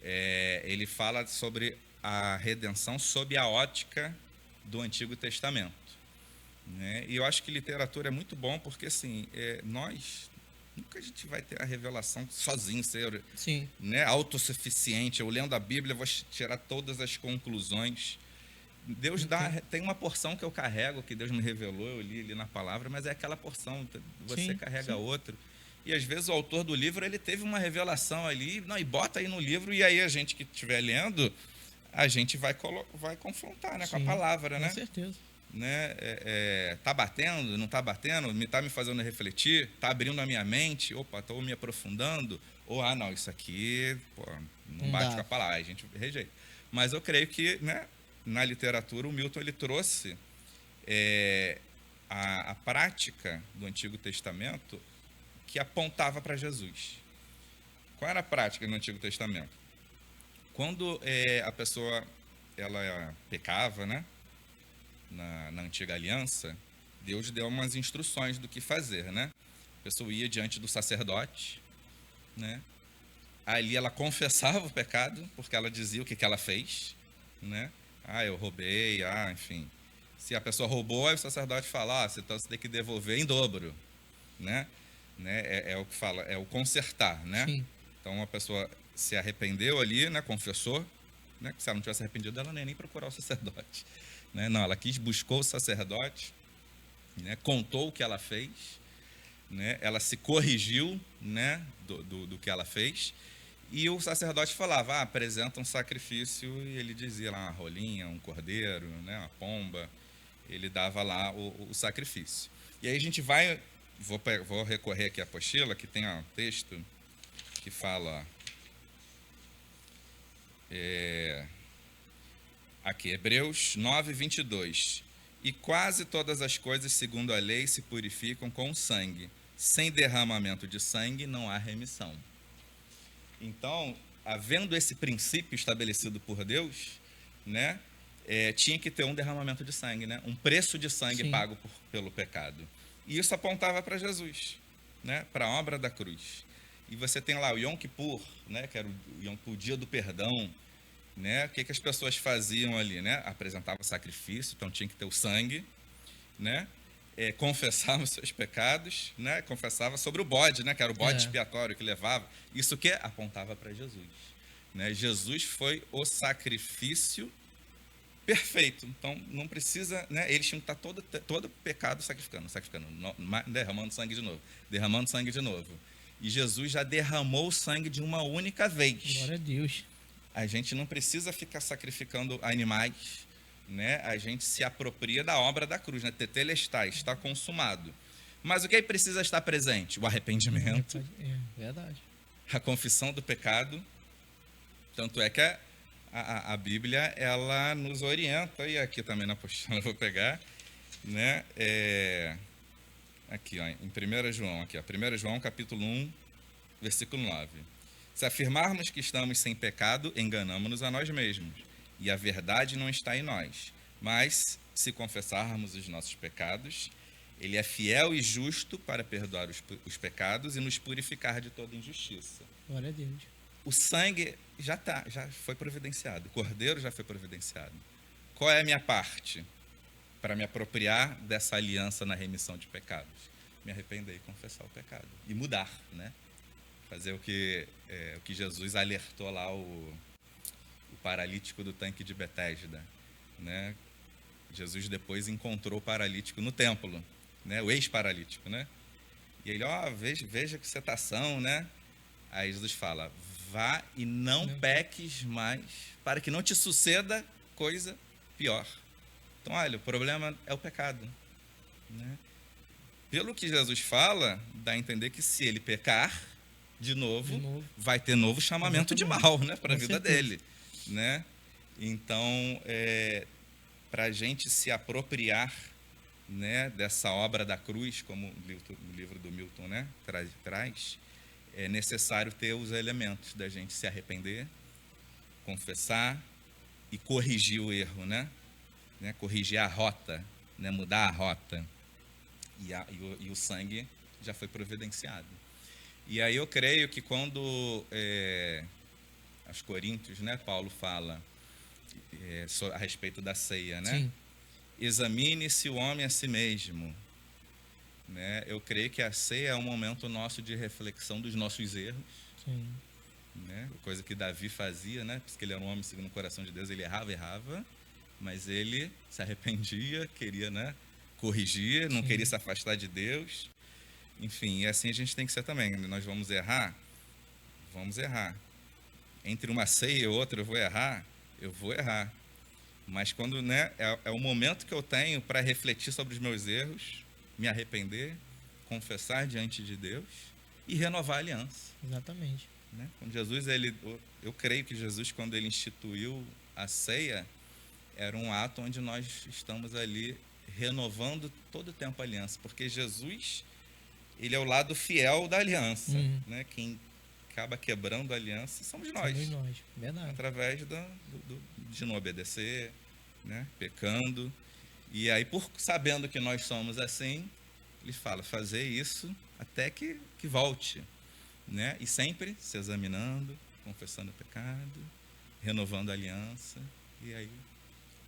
[SPEAKER 2] Ele fala sobre a redenção sob a ótica do Antigo Testamento. né? E eu acho que literatura é muito bom porque, assim, nós nunca a gente vai ter a revelação sozinho, ser,
[SPEAKER 1] Sim.
[SPEAKER 2] né, autossuficiente. Eu lendo a Bíblia, vou tirar todas as conclusões. Deus tem uma porção que eu carrego, que Deus me revelou, eu li ali na palavra, mas é aquela porção, você
[SPEAKER 1] Sim,
[SPEAKER 2] carrega
[SPEAKER 1] sim.
[SPEAKER 2] outro. E às vezes o autor do livro, ele teve uma revelação ali, não, e bota aí no livro, e aí a gente que estiver lendo, a gente vai confrontar, né, com a
[SPEAKER 1] Sim,
[SPEAKER 2] palavra,
[SPEAKER 1] com
[SPEAKER 2] né?
[SPEAKER 1] certeza.
[SPEAKER 2] Né? Tá batendo, não tá batendo, tá me fazendo refletir, tá abrindo a minha mente, opa, tô me aprofundando, ou, não, isso aqui, pô, não bate com a palavra, a gente rejeita. Mas eu creio que, né, na literatura, o Milton, ele trouxe a prática do Antigo Testamento que apontava para Jesus. Qual era a prática no Antigo Testamento? Quando a pessoa ela pecava, né, na Antiga Aliança, Deus deu umas instruções do que fazer, né? A pessoa ia diante do sacerdote, né? Ali ela confessava o pecado, porque ela dizia o que ela fez, né? Eu roubei, enfim. Se a pessoa roubou, aí o sacerdote fala, você tem que devolver em dobro, né? É o que fala, é o consertar, né?
[SPEAKER 1] Sim.
[SPEAKER 2] Então a pessoa se arrependeu ali, né? Confessou, né? Que se ela não tivesse arrependido, ela não ia nem procurar o sacerdote, né? Não, ela buscou o sacerdote, né? Contou o que ela fez, né? Ela se corrigiu, né? Do que ela fez. E o sacerdote falava, apresenta um sacrifício, e ele dizia lá uma rolinha, um cordeiro, né, uma pomba, ele dava lá o sacrifício. E aí a gente vou recorrer aqui à apostila, que tem um texto que fala, aqui, Hebreus 9, 22. E quase todas as coisas, segundo a lei, se purificam com sangue. Sem derramamento de sangue não há remissão. Então, havendo esse princípio estabelecido por Deus, né, tinha que ter um derramamento de sangue, né, um preço de sangue pago pelo pecado. E isso apontava para Jesus, né, para a obra da cruz. E você tem lá o Yom Kippur, né, que era o dia do perdão, né, o que as pessoas faziam ali, né, apresentavam sacrifício, então tinha que ter o sangue, né, confessava os seus pecados, né? Confessava sobre o bode, né? Que era o bode expiatório que levava. Isso que apontava para Jesus, né? Jesus foi o sacrifício perfeito. Então não precisa, né? Eles tinham que estar todo pecado sacrificando, derramando sangue de novo. E Jesus já derramou o sangue de uma única vez.
[SPEAKER 1] Glória a Deus.
[SPEAKER 2] A gente não precisa ficar sacrificando animais, né? A gente se apropria da obra da cruz, né? Tetelestai, está consumado. Mas o que precisa estar presente? O arrependimento.
[SPEAKER 1] Verdade.
[SPEAKER 2] A confissão do pecado. Tanto é que a Bíblia, ela nos orienta, e aqui também na apostila eu vou pegar, né? Aqui, ó, em 1 João, aqui, ó, 1 João, capítulo 1, versículo 9. Se afirmarmos que estamos sem pecado, enganamos-nos a nós mesmos, e a verdade não está em nós. Mas, se confessarmos os nossos pecados, Ele é fiel e justo para perdoar os pecados e nos purificar de toda injustiça.
[SPEAKER 1] Glória a Deus.
[SPEAKER 2] O sangue já foi providenciado, o cordeiro já foi providenciado. Qual é a minha parte para me apropriar dessa aliança na remissão de pecados? Me arrepender e confessar o pecado. E mudar, né? Fazer o que Jesus alertou lá o paralítico do tanque de Betesda, né? Jesus depois encontrou o paralítico no templo, né? O ex-paralítico, né? E ele, veja que cetação, né? Aí Jesus fala, vá e não peques mais, para que não te suceda coisa pior. Então, olha, o problema é o pecado, né? Pelo que Jesus fala, dá a entender que se ele pecar de novo. Vai ter novo chamamento de mal, né, para a vida dele, né? Então, para a gente se apropriar, né, dessa obra da cruz, como o livro do Milton, né, traz, é necessário ter os elementos da gente se arrepender, confessar e corrigir o erro, né? Corrigir a rota, né, mudar a rota. E o sangue já foi providenciado. E aí eu creio que quando aos Coríntios, né, Paulo fala a respeito da ceia, né? examine-se o homem a si mesmo. Né? Eu creio que a ceia é um momento nosso de reflexão dos nossos erros.
[SPEAKER 1] Sim.
[SPEAKER 2] Né? Coisa que Davi fazia, né? Porque ele era um homem segundo o coração de Deus, ele errava, mas ele se arrependia, queria, né, corrigir, não queria se afastar de Deus. Enfim, e assim a gente tem que ser também. Nós vamos errar. Entre uma ceia e outra eu vou errar. Mas quando, né, é o momento que eu tenho para refletir sobre os meus erros, me arrepender, confessar diante de Deus e renovar a aliança.
[SPEAKER 1] Exatamente.
[SPEAKER 2] Né? Quando Jesus, eu creio que Jesus, quando ele instituiu a ceia, era um ato onde nós estamos ali renovando todo o tempo a aliança, porque Jesus, ele é o lado fiel da aliança. Né? Quem acaba quebrando a aliança somos nós.
[SPEAKER 1] Verdade.
[SPEAKER 2] Através de não obedecer, né? Pecando. E aí, sabendo que nós somos assim, ele fala, fazer isso até que volte. Né? E sempre se examinando, confessando o pecado, renovando a aliança, e aí,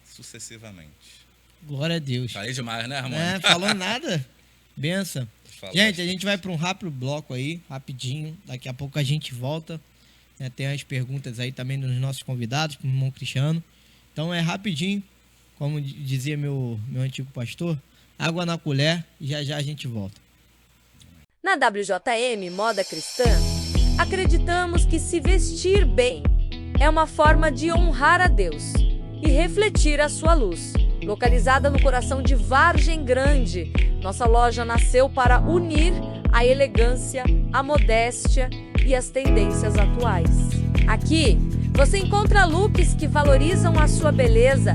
[SPEAKER 2] sucessivamente.
[SPEAKER 1] Glória a Deus.
[SPEAKER 2] Falei demais, né, Ramon?
[SPEAKER 1] Falou nada. Benção. Gente, a gente vai para um rápido bloco aí, rapidinho. Daqui a pouco a gente volta. Tem as perguntas aí também dos nossos convidados, para o irmão Cristiano. Então é rapidinho, como dizia meu antigo pastor, água na colher e já a gente volta.
[SPEAKER 3] Na WJM Moda Cristã, acreditamos que se vestir bem é uma forma de honrar a Deus e refletir a sua luz. Localizada no coração de Vargem Grande, nossa loja nasceu para unir a elegância, a modéstia e as tendências atuais. Aqui, você encontra looks que valorizam a sua beleza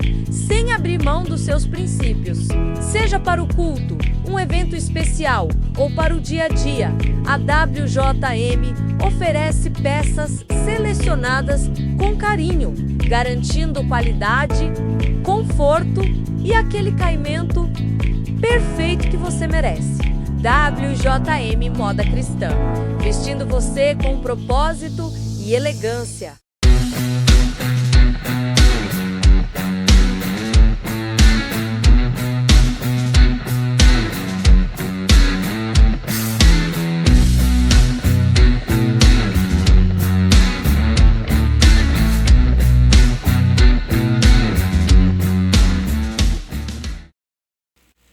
[SPEAKER 3] sem abrir mão dos seus princípios. Seja para o culto, um evento especial ou para o dia a dia, a WJM oferece peças selecionadas com carinho, garantindo qualidade, conforto e aquele caimento perfeito que você merece. WJM Moda Cristã, vestindo você com propósito e elegância.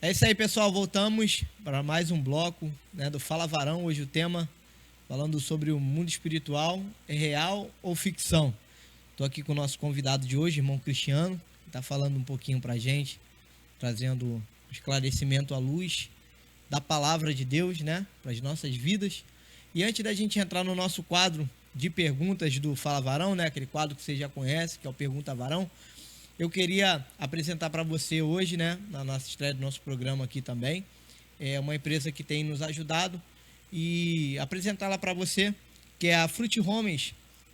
[SPEAKER 1] É isso aí, pessoal. Voltamos para mais um bloco, né, do Fala Varão. Hoje o tema falando sobre o mundo espiritual, é real ou ficção? Estou aqui com o nosso convidado de hoje, irmão Cristiano, que está falando um pouquinho para a gente, trazendo esclarecimento à luz da palavra de Deus, né, para as nossas vidas. E antes da gente entrar no nosso quadro de perguntas do Fala Varão, né, aquele quadro que você já conhece, que é o Pergunta Varão, eu queria apresentar para você hoje, né, na nossa estreia do nosso programa aqui também, é uma empresa que tem nos ajudado, e apresentá-la para você, que é a Fruit Homes,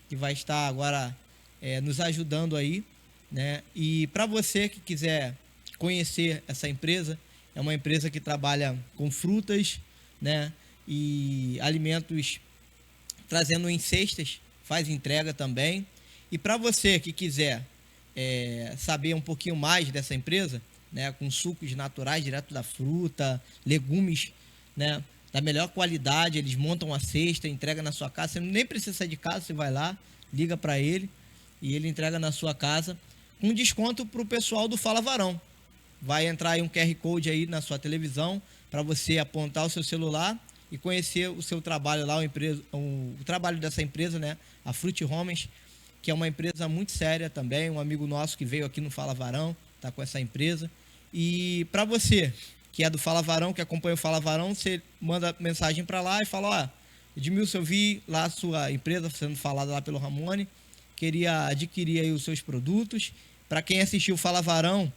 [SPEAKER 1] que vai estar agora nos ajudando aí, né? E para você que quiser conhecer essa empresa, é uma empresa que trabalha com frutas, né, e alimentos, trazendo em cestas, faz entrega também. E para você que quiser saber um pouquinho mais dessa empresa, né, com sucos naturais direto da fruta, legumes, né, da melhor qualidade, eles montam a cesta, entrega na sua casa, você nem precisa sair de casa, você vai lá, liga para ele e ele entrega na sua casa com desconto para o pessoal do Fala Varão. Vai entrar aí um QR Code aí na sua televisão para você apontar o seu celular e conhecer o seu trabalho lá, o trabalho dessa empresa, né, a Fruit Homes, que é uma empresa muito séria também, um amigo nosso que veio aqui no Fala Varão, está com essa empresa. E para você que é do Fala Varão, que acompanha o Fala Varão, você manda mensagem para lá e fala, Edmilson, eu vi lá a sua empresa sendo falada lá pelo Ramone, queria adquirir aí os seus produtos. Para quem assistiu o Fala Varão,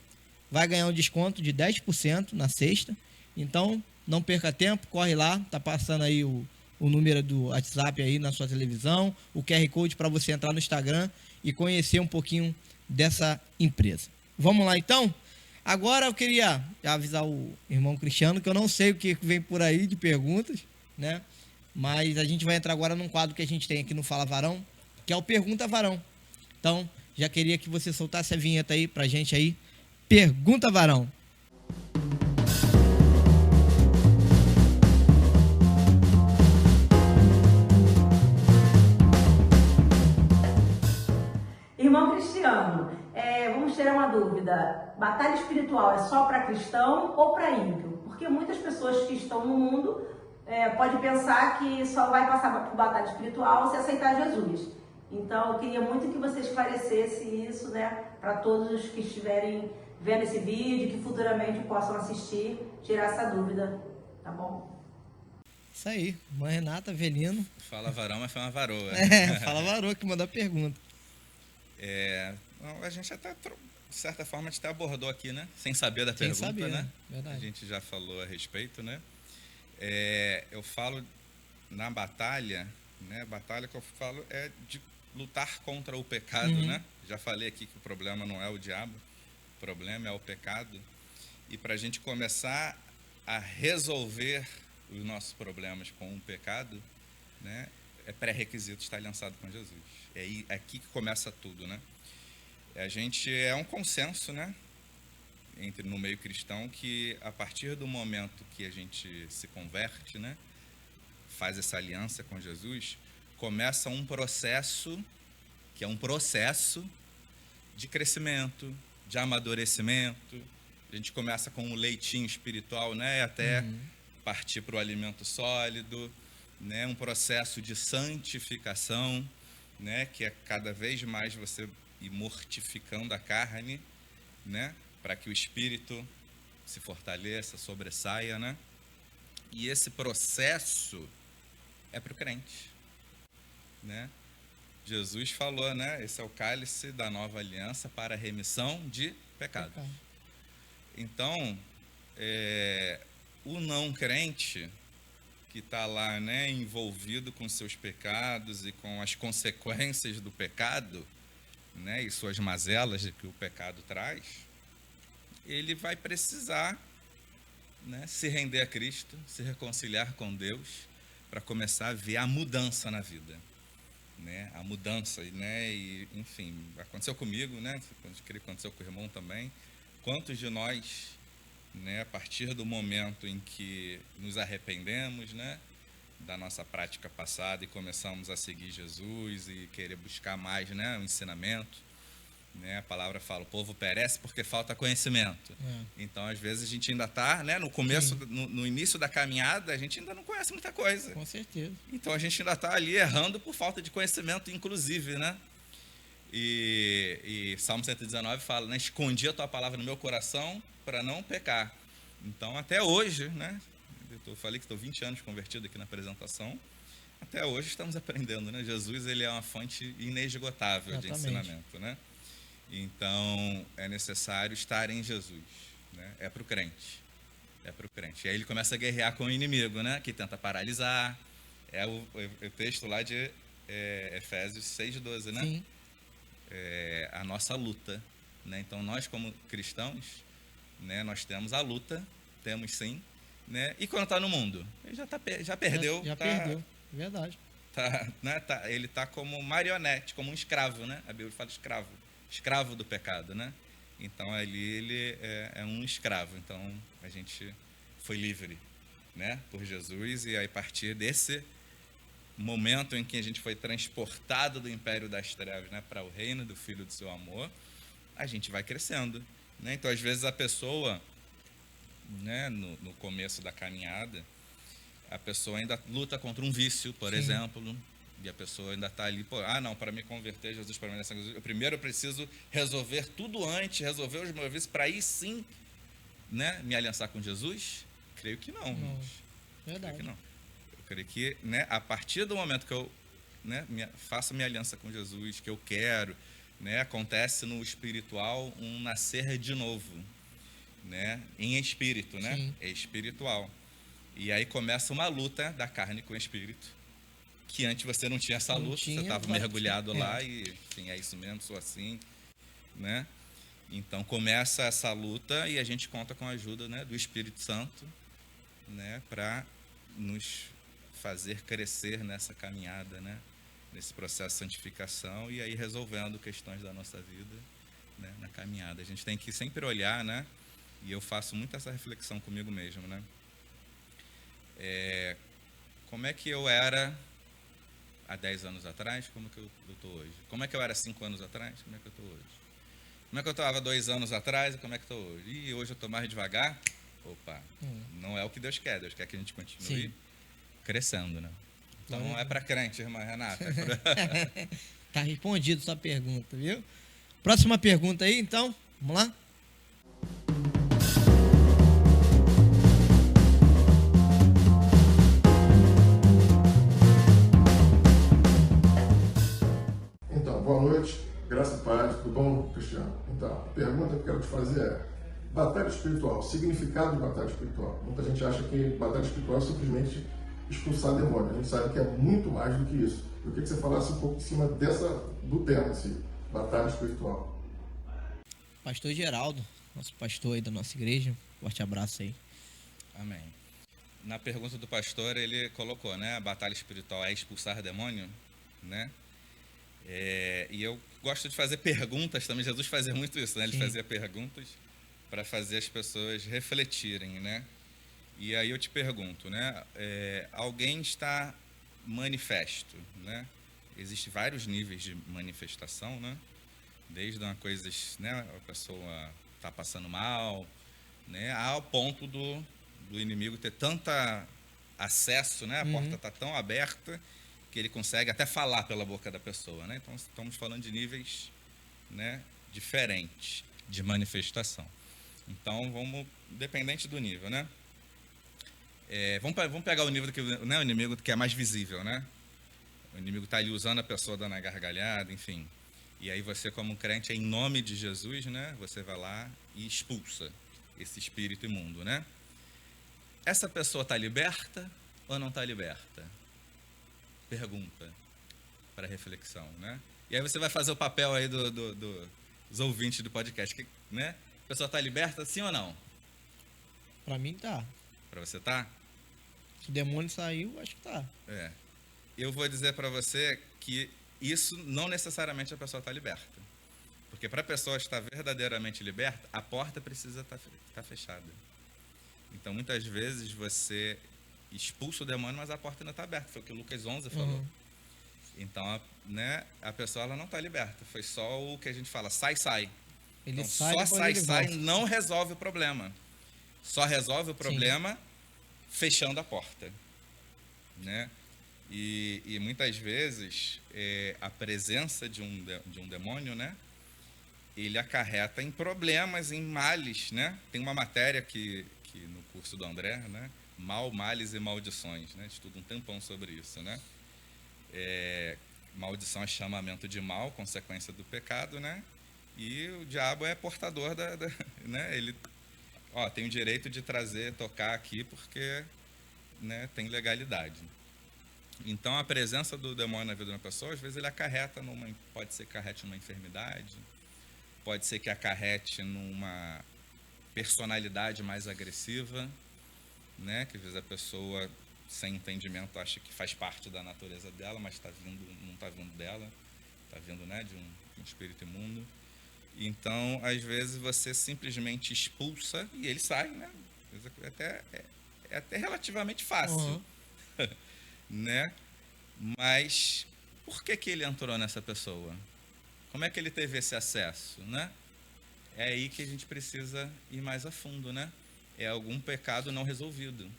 [SPEAKER 1] vai ganhar um desconto de 10% na sexta. Então, não perca tempo, corre lá, tá passando aí o número do WhatsApp aí na sua televisão, o QR Code para você entrar no Instagram e conhecer um pouquinho dessa empresa. Vamos lá então? Agora eu queria avisar o irmão Cristiano que eu não sei o que vem por aí de perguntas, né? Mas a gente vai entrar agora num quadro que a gente tem aqui no Fala Varão, que é o Pergunta Varão. Então, já queria que você soltasse a vinheta aí pra gente aí. Pergunta Varão.
[SPEAKER 4] Irmão Cristiano, vamos tirar uma dúvida. Batalha espiritual é só para cristão ou para ímpio? Porque muitas pessoas que estão no mundo podem pensar que só vai passar por batalha espiritual se aceitar Jesus. Então, eu queria muito que você esclarecesse isso, né, para todos os que estiverem vendo esse vídeo, que futuramente possam assistir, tirar essa dúvida, tá bom?
[SPEAKER 1] Isso aí, Mãe Renata Avelino.
[SPEAKER 2] Fala varão, mas foi uma varoa.
[SPEAKER 1] Fala varoa que mandou a pergunta.
[SPEAKER 2] A gente até, de certa forma, a gente até abordou aqui, né? Sem saber da pergunta,
[SPEAKER 1] saber,
[SPEAKER 2] né?
[SPEAKER 1] Verdade.
[SPEAKER 2] A gente já falou a respeito, né? Eu falo na batalha, né? Batalha que eu falo é de lutar contra o pecado, né? Já falei aqui que o problema não é o diabo, o problema é o pecado. E para a gente começar a resolver os nossos problemas com o pecado, né? É pré-requisito estar aliançado com Jesus. É aqui que começa tudo, né? A gente um consenso, né? No meio cristão, que a partir do momento que a gente se converte, né? Faz essa aliança com Jesus, começa um processo, que é um processo de crescimento, de amadurecimento. A gente começa com um leitinho espiritual, né? Até partir para o alimento sólido, né? Um processo de santificação, né? Que é cada vez mais você ir mortificando a carne, né? Para que o espírito se fortaleça, sobressaia, né? E esse processo é para o crente, né? Jesus falou, né? Esse é o cálice da nova aliança para a remissão de pecados. Então, o não crente que está lá, né, envolvido com seus pecados e com as consequências do pecado, né, e suas mazelas que o pecado traz, ele vai precisar, né, se render a Cristo, se reconciliar com Deus, para começar a ver a mudança na vida, né, a mudança, né, e enfim, aconteceu comigo, né, aconteceu com o irmão também. Quantos de nós, né, a partir do momento em que nos arrependemos, né, da nossa prática passada e começamos a seguir Jesus e querer buscar mais, né, o ensinamento, né, a palavra fala, o povo perece porque falta conhecimento. Então, às vezes, a gente ainda está, né, no começo, no início da caminhada, a gente ainda não conhece muita coisa.
[SPEAKER 1] Com certeza.
[SPEAKER 2] Então, a gente ainda está ali errando por falta de conhecimento, inclusive, né? E Salmo 119 fala, né, escondi a tua palavra no meu coração para não pecar. Então, até hoje, né, eu falei que estou 20 anos convertido aqui na apresentação, até hoje estamos aprendendo, né? Jesus, ele é uma fonte inesgotável de ensinamento, né? Então, é necessário estar em Jesus, né? É para o crente. E aí ele começa a guerrear com o inimigo, né? Que tenta paralisar. É o texto lá de Efésios 6:12, né?
[SPEAKER 1] Sim.
[SPEAKER 2] A nossa luta, né? Então, nós como cristãos, né? Nós temos a luta, temos sim, né? E quando está no mundo? Ele já perdeu.
[SPEAKER 1] Já perdeu, verdade.
[SPEAKER 2] Né? Ele está como marionete, como um escravo, né? A Bíblia fala escravo do pecado, né? Então, ali ele é um escravo. Então, a gente foi livre, né? Por Jesus, e aí, a partir desse momento em que a gente foi transportado do império das trevas, né, para o reino do Filho do seu amor, a gente vai crescendo, né? Então, às vezes, a pessoa, né, no começo da caminhada, a pessoa ainda luta contra um vício, por exemplo, e a pessoa ainda está ali, não, para me converter, Jesus, para me Jesus, eu primeiro preciso resolver tudo antes, resolver os meus vícios, para aí sim, né, me aliançar com Jesus? Creio que não, irmãos.
[SPEAKER 1] Verdade.
[SPEAKER 2] Creio que não. Eu creio que, né, a partir do momento que eu, né, faço minha aliança com Jesus, que eu quero, né, acontece no espiritual um nascer de novo, né, em espírito, né?
[SPEAKER 1] Sim.
[SPEAKER 2] É espiritual. E aí começa uma luta da carne com o espírito, que antes você não tinha essa luta, você estava mergulhado lá e, enfim, é isso mesmo, sou assim, né? Então, começa essa luta e a gente conta com a ajuda, né, do Espírito Santo, né, para nos fazer crescer nessa caminhada, né, nesse processo de santificação e aí resolvendo questões da nossa vida, né, na caminhada. A gente tem que sempre olhar, né, e eu faço muito essa reflexão comigo mesmo, né, como é que eu era há 10 anos atrás, como que eu estou hoje? Como é que eu era 5 anos atrás, como é que eu estou hoje? Como é que eu estava 2 anos atrás e como é que estou hoje? E hoje eu estou mais devagar? Opa, não é o que Deus quer. Deus quer que a gente continue crescendo, né? Então não é para crente, irmã Renata.
[SPEAKER 1] Tá respondido sua pergunta, viu? Próxima pergunta aí, então. Vamos lá?
[SPEAKER 5] Então, boa noite. Graça e paz. Tudo bom, Cristiano? Então, a pergunta que eu quero te fazer é: batalha espiritual, significado de batalha espiritual. Muita gente acha que batalha espiritual é simplesmente expulsar demônio. A gente sabe que é muito mais do que isso. Eu queria que você falasse um pouco em cima do tema, assim, batalha espiritual.
[SPEAKER 1] Pastor Geraldo, nosso pastor aí da nossa igreja. Forte abraço aí.
[SPEAKER 2] Amém. Na pergunta do pastor, ele colocou, né? A batalha espiritual é expulsar demônio, né? E eu gosto de fazer perguntas também. Jesus fazia muito isso, né? Ele fazia perguntas para fazer as pessoas refletirem, né? E aí eu te pergunto, né? Alguém está manifesto, né? Existem vários níveis de manifestação, né? Desde uma coisa, né? A pessoa está passando mal, né? Ao ponto do inimigo ter tanto acesso, né? A porta está tão aberta que ele consegue até falar pela boca da pessoa, né? Então estamos falando de níveis, né? Diferentes de manifestação. Então dependente do nível, né? Vamos pegar o nível que, né, o inimigo que é mais visível, né? O inimigo está ali usando a pessoa dando a gargalhada, enfim. E aí você, como crente, em nome de Jesus, né? Você vai lá e expulsa esse espírito imundo, né? Essa pessoa está liberta ou não está liberta? Pergunta para reflexão, né? E aí você vai fazer o papel aí dos ouvintes do podcast, né? A pessoa está liberta, sim ou não?
[SPEAKER 1] Pra mim tá.
[SPEAKER 2] Para você tá?
[SPEAKER 1] Se o demônio saiu, acho que tá.
[SPEAKER 2] Eu vou dizer para você que isso não necessariamente a pessoa está liberta. Porque para a pessoa estar verdadeiramente liberta, a porta precisa estar fechada. Então, muitas vezes você expulsa o demônio, mas a porta ainda está aberta. Foi o que o Lucas 11 falou. Então, né, a pessoa ela não está liberta. Foi só o que a gente fala, sai.
[SPEAKER 1] Ele
[SPEAKER 2] então,
[SPEAKER 1] sai,
[SPEAKER 2] só sai não resolve o problema. Só resolve o problema fechando a porta, né? E muitas vezes a presença de um demônio, né? Ele acarreta em problemas, em males, né? Tem uma matéria que no curso do André, né? Mal, males e maldições, né? Estuda um tempão sobre isso, né? Maldição é chamamento de mal, consequência do pecado, né? E o diabo é portador né? Ele tem o direito de tocar aqui porque, né, tem legalidade. Então, a presença do demônio na vida de uma pessoa, às vezes ele acarreta pode ser que acarrete numa enfermidade, pode ser que acarrete numa personalidade mais agressiva, né, que às vezes a pessoa, sem entendimento, acha que faz parte da natureza dela, mas não está vindo dela, está vindo, né, de um espírito imundo. Então, às vezes, você simplesmente expulsa e ele sai, né? É até relativamente fácil, né? Mas por que ele entrou nessa pessoa? Como é que ele teve esse acesso, né? É aí que a gente precisa ir mais a fundo, né? É algum pecado não resolvido,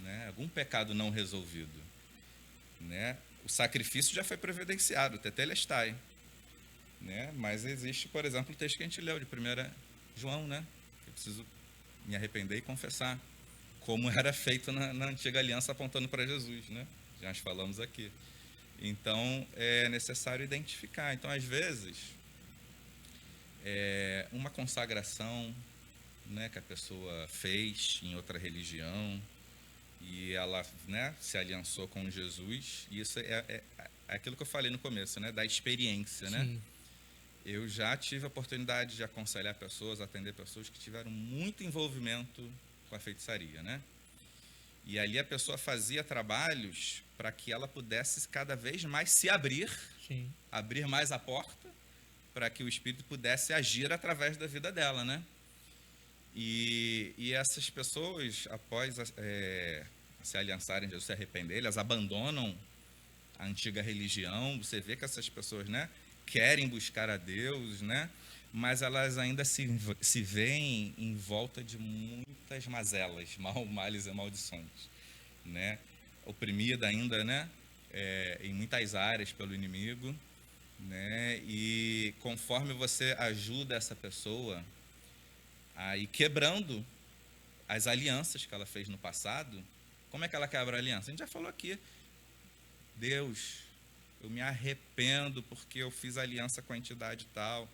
[SPEAKER 2] né? Algum pecado não resolvido, né? O sacrifício já foi providenciado, tetelestai. Né? Mas existe, por exemplo, o texto que a gente leu de 1 João, né? Eu preciso me arrepender e confessar como era feito na antiga aliança apontando para Jesus, né? Já nós falamos aqui. Então, é necessário identificar. Então, às vezes, uma consagração, né, que a pessoa fez em outra religião e ela, né, se aliançou com Jesus, e isso é aquilo que eu falei no começo, né, da experiência, né?
[SPEAKER 1] Sim.
[SPEAKER 2] Eu já tive a oportunidade de aconselhar pessoas, atender pessoas que tiveram muito envolvimento com a feitiçaria, né? E ali a pessoa fazia trabalhos para que ela pudesse cada vez mais se abrir, abrir mais a porta, para que o espírito pudesse agir através da vida dela, né? E essas pessoas, após se aliançarem, se arrependerem, elas abandonam a antiga religião. Você vê que essas pessoas, né, querem buscar a Deus, né, mas elas ainda se veem em volta de muitas mazelas, males e maldições, né, oprimida ainda, né, em muitas áreas pelo inimigo, né, e conforme você ajuda essa pessoa a ir quebrando as alianças que ela fez no passado, como é que ela quebra a aliança? A gente já falou aqui, Deus, eu me arrependo porque eu fiz aliança com a entidade tal,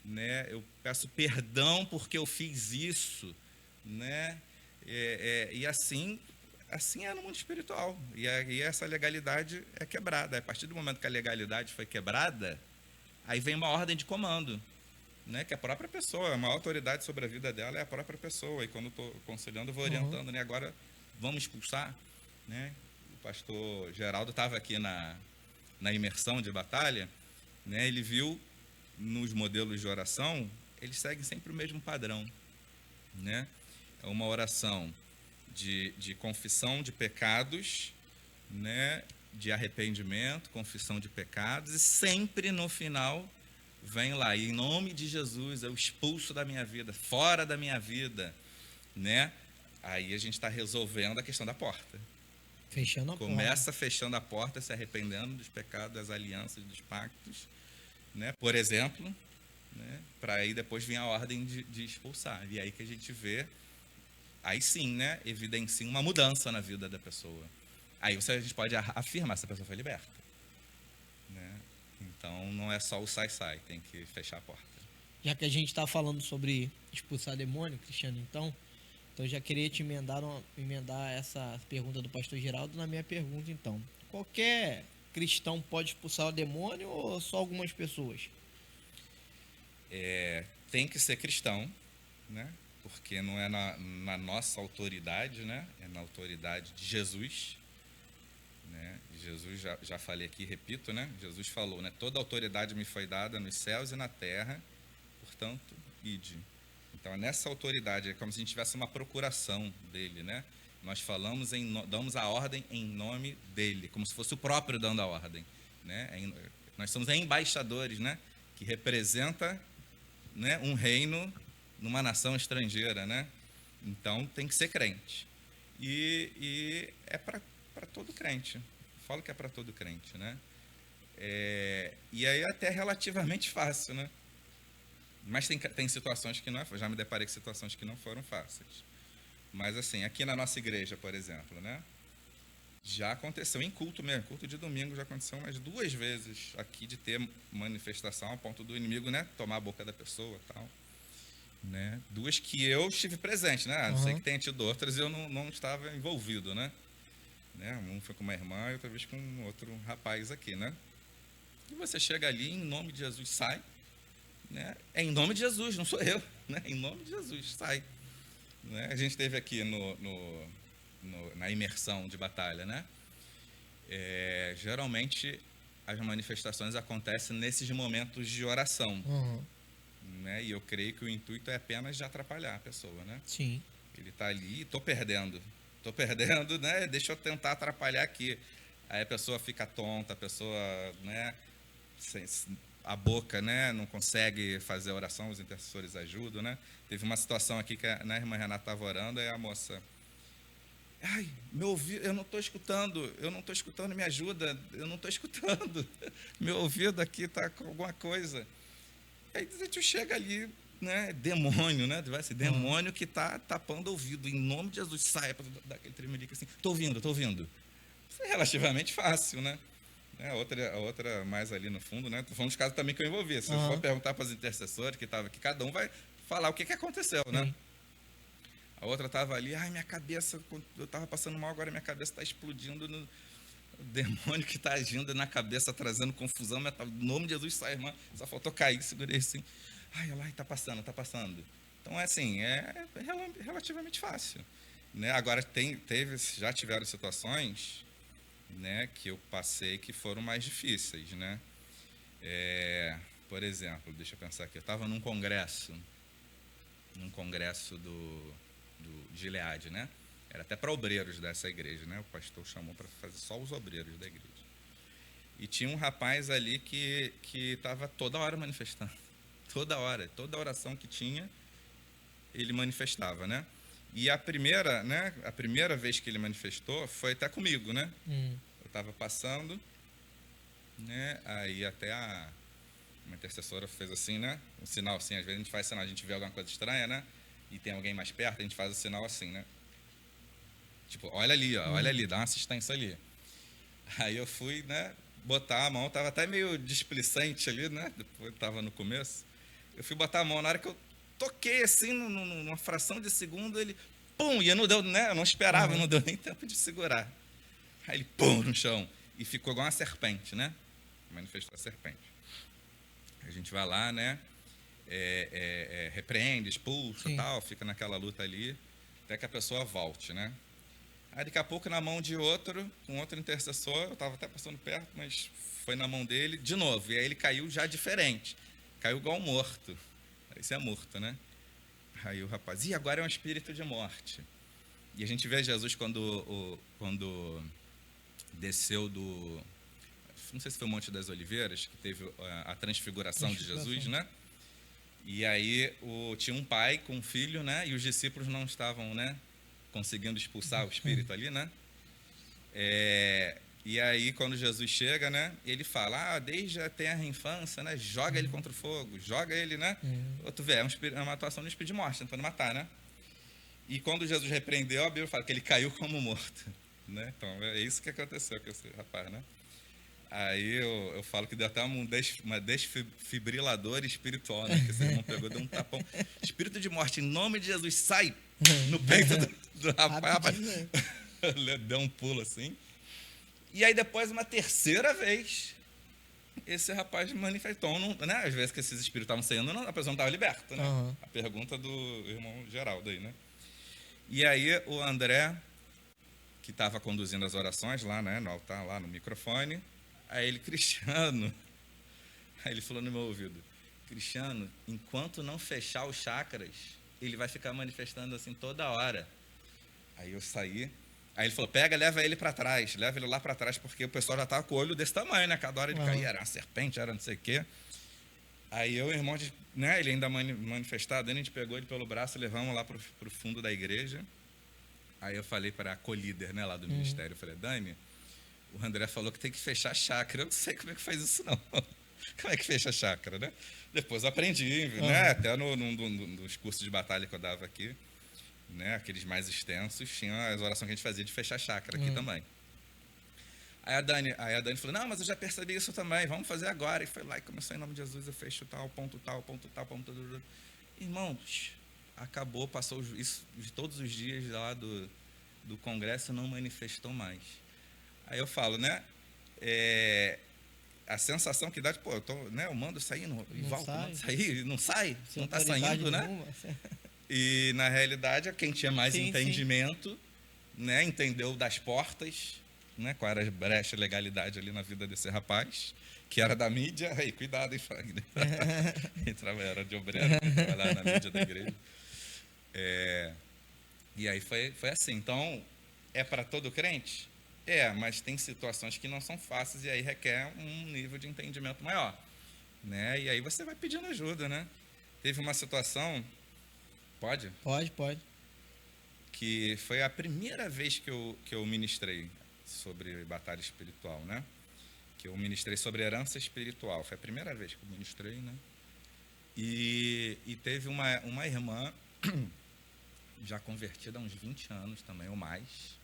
[SPEAKER 2] né? Eu peço perdão porque eu fiz isso, né? E assim é no mundo espiritual. E essa legalidade é quebrada. A partir do momento que a legalidade foi quebrada, aí vem uma ordem de comando, né? Que a própria pessoa, a maior autoridade sobre a vida dela é a própria pessoa. E quando eu estou aconselhando, eu vou orientando, né? Agora vamos expulsar, né? O pastor Geraldo estava aqui na imersão de batalha, né? Ele viu nos modelos de oração, eles seguem sempre o mesmo padrão, né? É uma oração de confissão de pecados, né? De arrependimento, confissão de pecados, e sempre no final vem lá, e em nome de Jesus eu expulso da minha vida, fora da minha vida, né? Aí a gente está resolvendo a questão da porta.
[SPEAKER 1] Fechando a porta.
[SPEAKER 2] Começa fechando a porta, se arrependendo dos pecados, das alianças, dos pactos, né? Por exemplo, né? Para aí depois vir a ordem de expulsar. E aí que a gente vê, aí sim, né? Evidencia uma mudança na vida da pessoa. Aí a gente pode afirmar se a pessoa foi liberta, né? Então não é só o sai-sai, tem que fechar a porta.
[SPEAKER 1] Já que a gente está falando sobre expulsar demônio, Cristiano, então eu já queria te emendar essa pergunta do pastor Geraldo na minha pergunta, então. Qualquer cristão pode expulsar o demônio ou só algumas pessoas?
[SPEAKER 2] Tem que ser cristão, né? Porque não é na nossa autoridade, né? É na autoridade de Jesus, né? Jesus, já falei aqui, repito, né? Jesus falou, né? Toda autoridade me foi dada nos céus e na terra, portanto, ide. Então, nessa autoridade, é como se a gente tivesse uma procuração dele, né? Nós falamos, damos a ordem em nome dele, como se fosse o próprio dando a ordem, né? Nós somos embaixadores, né? Que representa, né, um reino numa nação estrangeira, né? Então, tem que ser crente. E é para todo crente. Eu falo que é para todo crente, né? E aí é até relativamente fácil, né? Mas tem situações que não é, já me deparei com situações que não foram fáceis. Mas assim, aqui na nossa igreja, por exemplo, né? Já aconteceu em culto mesmo, culto de domingo, já aconteceu umas 2 vezes aqui de ter manifestação a ponto do inimigo, né? Tomar a boca da pessoa e tal. Né? 2 que eu estive presente, né? Não sei que tenha tido outras e eu não estava envolvido, né? Um foi com uma irmã e outra vez com outro rapaz aqui, né? E você chega ali, em nome de Jesus, sai. Né? É em nome de Jesus, não sou eu, né? Em nome de Jesus, sai. Né? A gente esteve aqui na imersão de batalha, né? Geralmente as manifestações acontecem nesses momentos de oração, né? E eu creio que o intuito é apenas de atrapalhar a pessoa, né?
[SPEAKER 1] Sim.
[SPEAKER 2] Ele está ali, estou perdendo, né? Deixa eu tentar atrapalhar aqui. Aí a pessoa fica tonta, a pessoa, né? A boca, né, não consegue fazer a oração, os intercessores ajudam, né? Teve uma situação aqui que a irmã Renata estava orando, e a moça, ai, meu ouvido, eu não estou escutando, me ajuda, eu não estou escutando, meu ouvido aqui está com alguma coisa. Aí a gente chega ali, né, demônio, né, vai ser demônio que está tapando o ouvido, em nome de Jesus, sai, para dar aquele tremelique assim, estou ouvindo. Isso é relativamente fácil, né? A outra mais ali no fundo, né? Estou falando dos casos também que eu envolvi. Se eu for perguntar para os intercessores que estavam aqui, cada um vai falar o que aconteceu, né? A outra estava ali, ai, minha cabeça, eu estava passando mal, agora minha cabeça está explodindo, o demônio que está agindo na cabeça, trazendo confusão, em nome de Jesus, sai, irmã, só faltou cair, segurei assim, ai, olha lá, está passando. Então, assim, é relativamente fácil, né? Agora, já tiveram situações, né, que eu passei que foram mais difíceis, né? Por exemplo, deixa eu pensar aqui, eu estava num congresso do Gilead, né? Era até para obreiros dessa igreja, né? O pastor chamou para fazer só os obreiros da igreja. E tinha um rapaz ali que estava toda hora manifestando. Toda hora. Toda oração que tinha, ele manifestava, né? E a primeira vez que ele manifestou foi até comigo, né? Eu estava passando, né? Aí até uma intercessora fez assim, né? Um sinal assim, às vezes a gente faz sinal, a gente vê alguma coisa estranha, né? E tem alguém mais perto, a gente faz o sinal assim, né? Tipo, olha ali, ó, olha ali, dá uma assistência ali. Aí eu fui, né? Botar a mão, tava até meio displicente ali, né? Depois tava no começo. Eu fui botar a mão, na hora que eu toquei assim, numa fração de segundo, ele, pum, e eu não deu, né? Eu não esperava, não deu nem tempo de segurar. Aí ele, pum, no chão. E ficou igual uma serpente, né? Manifestou a serpente. A gente vai lá, né? Repreende, expulsa e tal, fica naquela luta ali, até que a pessoa volte, né? Aí daqui a pouco na mão de outro, com outro intercessor, eu estava até passando perto, mas foi na mão dele de novo, e aí ele caiu já diferente, caiu igual morto. Esse é morto, né? Aí o rapaz, e agora é um espírito de morte. E a gente vê Jesus quando desceu do, não sei se foi o Monte das Oliveiras, que teve a transfiguração de Jesus, né? E aí tinha um pai com um filho, né? E os discípulos não estavam, né, conseguindo expulsar o espírito ali, né? E aí quando Jesus chega, né? Ele fala, desde a tenra infância, né? Joga ele contra o fogo, joga ele, né? Tu vê, é uma atuação de espírito de morte, tentando matar, né? E quando Jesus repreendeu, a Bíblia fala que ele caiu como morto, né? Então é isso que aconteceu com esse rapaz, né? Aí eu falo que deu até uma desfibriladora espiritual, né? Que esse irmão pegou, deu um tapão. Espírito de morte, em nome de Jesus, sai no peito do rapaz. Deu um pulo assim. E aí depois, uma terceira vez, esse rapaz manifestou, né? Às vezes que esses espíritos estavam saindo, a pessoa não estava liberta, né? A pergunta do irmão Geraldo aí, né? E aí o André, que estava conduzindo as orações lá, né? No altar, lá no microfone. Aí ele, Cristiano, aí ele falou no meu ouvido, Cristiano, enquanto não fechar os chakras, ele vai ficar manifestando assim toda hora. Aí eu saí, aí ele falou, leva ele para trás, leva ele lá para trás, porque o pessoal já estava com o olho desse tamanho, né? Cada hora ele caía, era uma serpente, era não sei o quê. Aí eu, irmão, né? Ele ainda manifestado, a gente pegou ele pelo braço e levamos lá para o fundo da igreja. Aí eu falei para a co-líder, né, lá do ministério, eu falei, Dani, o André falou que tem que fechar a chácara. Eu não sei como é que faz isso, não. Como é que fecha a chácara, né? Depois eu aprendi, né? Até nos cursos de batalha que eu dava aqui, né? Aqueles mais extensos, tinha as orações que a gente fazia de fechar a chácara aqui também. Aí a Dani falou, não, mas eu já percebi isso também, vamos fazer agora. E foi lá e começou, em nome de Jesus, eu fecho tal, ponto tal, ponto tal, ponto tal. Irmãos, acabou, passou isso de todos os dias lá do congresso, não manifestou mais. Aí eu falo, né? A sensação que dá, pô, eu mando sair e volto, mando sair, não sai, não está saindo, né? E na realidade, quem tinha mais entendimento, né? Entendeu das portas, né? Qual era a brecha de legalidade ali na vida desse rapaz, que era da mídia. Aí, cuidado, hein, Fagner? Era de obreiro, trabalhava na mídia da igreja. E aí foi assim. Então, é para todo crente? Mas tem situações que não são fáceis e aí requer um nível de entendimento maior, né? E aí você vai pedindo ajuda, né? Teve uma situação, pode?
[SPEAKER 1] Pode.
[SPEAKER 2] Que foi a primeira vez que eu ministrei sobre batalha espiritual, né? Que eu ministrei sobre herança espiritual. Foi a primeira vez que eu ministrei, né? E teve uma irmã já convertida há uns 20 anos também, ou mais,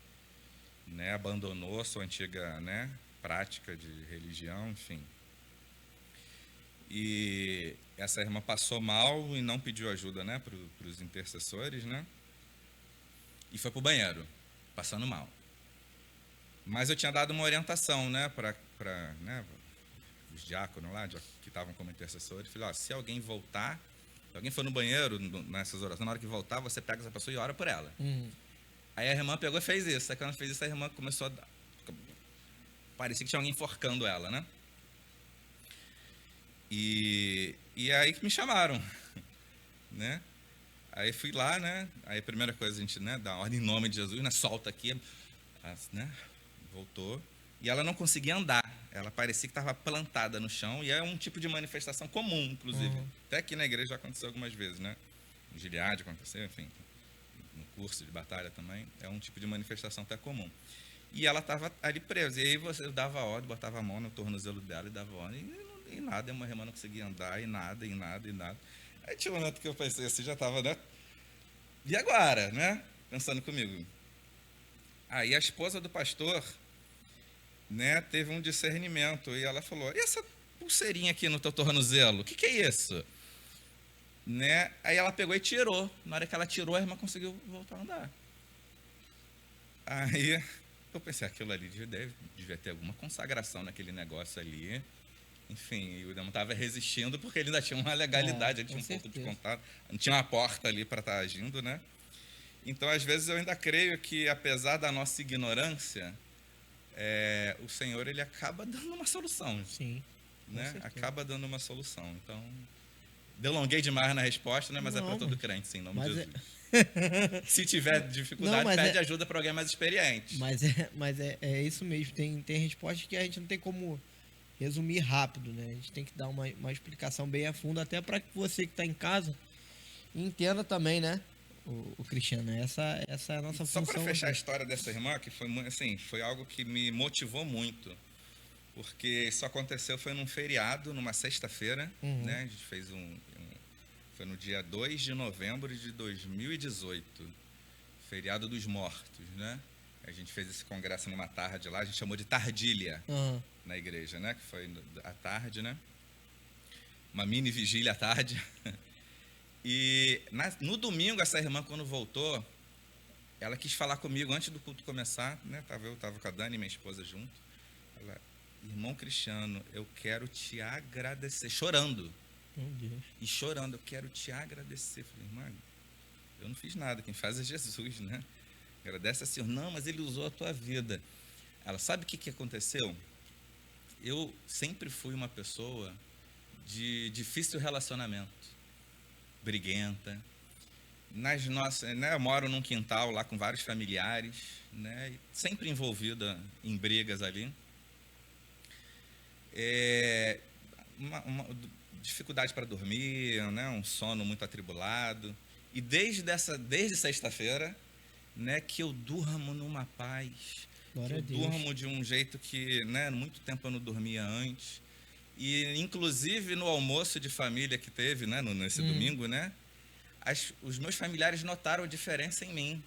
[SPEAKER 2] né, abandonou a sua antiga, né, prática de religião, enfim. E essa irmã passou mal e não pediu ajuda, né, para os intercessores, né, e foi para o banheiro, passando mal. Mas eu tinha dado uma orientação, né, para né, os diáconos lá, que estavam como intercessores, falei, se alguém voltar, se alguém for no banheiro, nessas orações, na hora que voltar, você pega essa pessoa e ora por ela. Aí a irmã pegou e fez isso. Aí quando ela fez isso, a irmã começou a... Parecia que tinha alguém enforcando ela, né? E aí que me chamaram, né? Aí fui lá, né? Aí a primeira coisa, a gente, né, dá ordem em nome de Jesus, né? Solta aqui, né? Voltou. E ela não conseguia andar. ela parecia que estava plantada no chão, e é um tipo de manifestação comum, inclusive. Até aqui na igreja já aconteceu algumas vezes, né? No Gileade aconteceu, enfim, no curso de batalha também, é um tipo de manifestação até comum. E ela estava ali presa, e aí você dava ordem, botava a mão no tornozelo dela e dava ordem, e nada, a minha irmã não conseguia andar, e nada. Aí tinha um momento que eu pensei assim, já estava, né? E agora, né? Pensando comigo. Aí a esposa do pastor, né, teve um discernimento, e ela falou, e essa pulseirinha aqui no teu tornozelo, o que é isso? Né? Aí ela pegou e tirou. Na hora que ela tirou, a irmã conseguiu voltar a andar. Aí eu pensei, aquilo ali devia ter alguma consagração naquele negócio ali. Enfim, e o demônio estava resistindo porque ele ainda tinha uma legalidade, ele tinha um pouco de contato, não tinha uma porta ali para estar agindo, né? Então, às vezes, eu ainda creio que, apesar da nossa ignorância, o Senhor, ele acaba dando uma solução.
[SPEAKER 1] Sim,
[SPEAKER 2] né? Acaba dando uma solução. Então, delonguei demais na resposta, né? Mas é para todo crente, sim, em nome de Jesus. Se tiver dificuldade, pede ajuda para alguém mais experiente.
[SPEAKER 1] Mas é isso mesmo. Tem respostas que a gente não tem como resumir rápido, né? A gente tem que dar uma explicação bem a fundo, até para que você que está em casa entenda também, né? O Cristiano, essa é a nossa função.
[SPEAKER 2] Só para fechar a história dessa irmã, que foi assim, foi algo que me motivou muito, porque isso aconteceu, foi num feriado, numa sexta-feira, né? A gente fez foi no dia 2 de novembro de 2018, feriado dos mortos, né? A gente fez esse congresso numa tarde lá, a gente chamou de Tardília na igreja, né? Que foi à tarde, né? Uma mini vigília à tarde. E no domingo, essa irmã, quando voltou, ela quis falar comigo antes do culto começar, né? Eu estava com a Dani, minha esposa, junto. Ela, irmão Cristiano, eu quero te agradecer, chorando.
[SPEAKER 1] Meu Deus.
[SPEAKER 2] E chorando, eu quero te agradecer. Eu falei, irmã, eu não fiz nada, quem faz é Jesus, né? Agradece a Senhor. Não, mas ele usou a tua vida. Ela, sabe o que aconteceu? Eu sempre fui uma pessoa de difícil relacionamento. Briguenta. Né, eu moro num quintal lá com vários familiares, né, sempre envolvida em brigas ali. Uma dificuldade para dormir, né, um sono muito atribulado. E desde sexta-feira, né, que eu durmo numa paz,
[SPEAKER 1] Glória
[SPEAKER 2] que eu durmo de um jeito que, né, muito tempo eu não dormia antes. E, inclusive, no almoço de família que teve, né, nesse domingo, né, os meus familiares notaram a diferença em mim.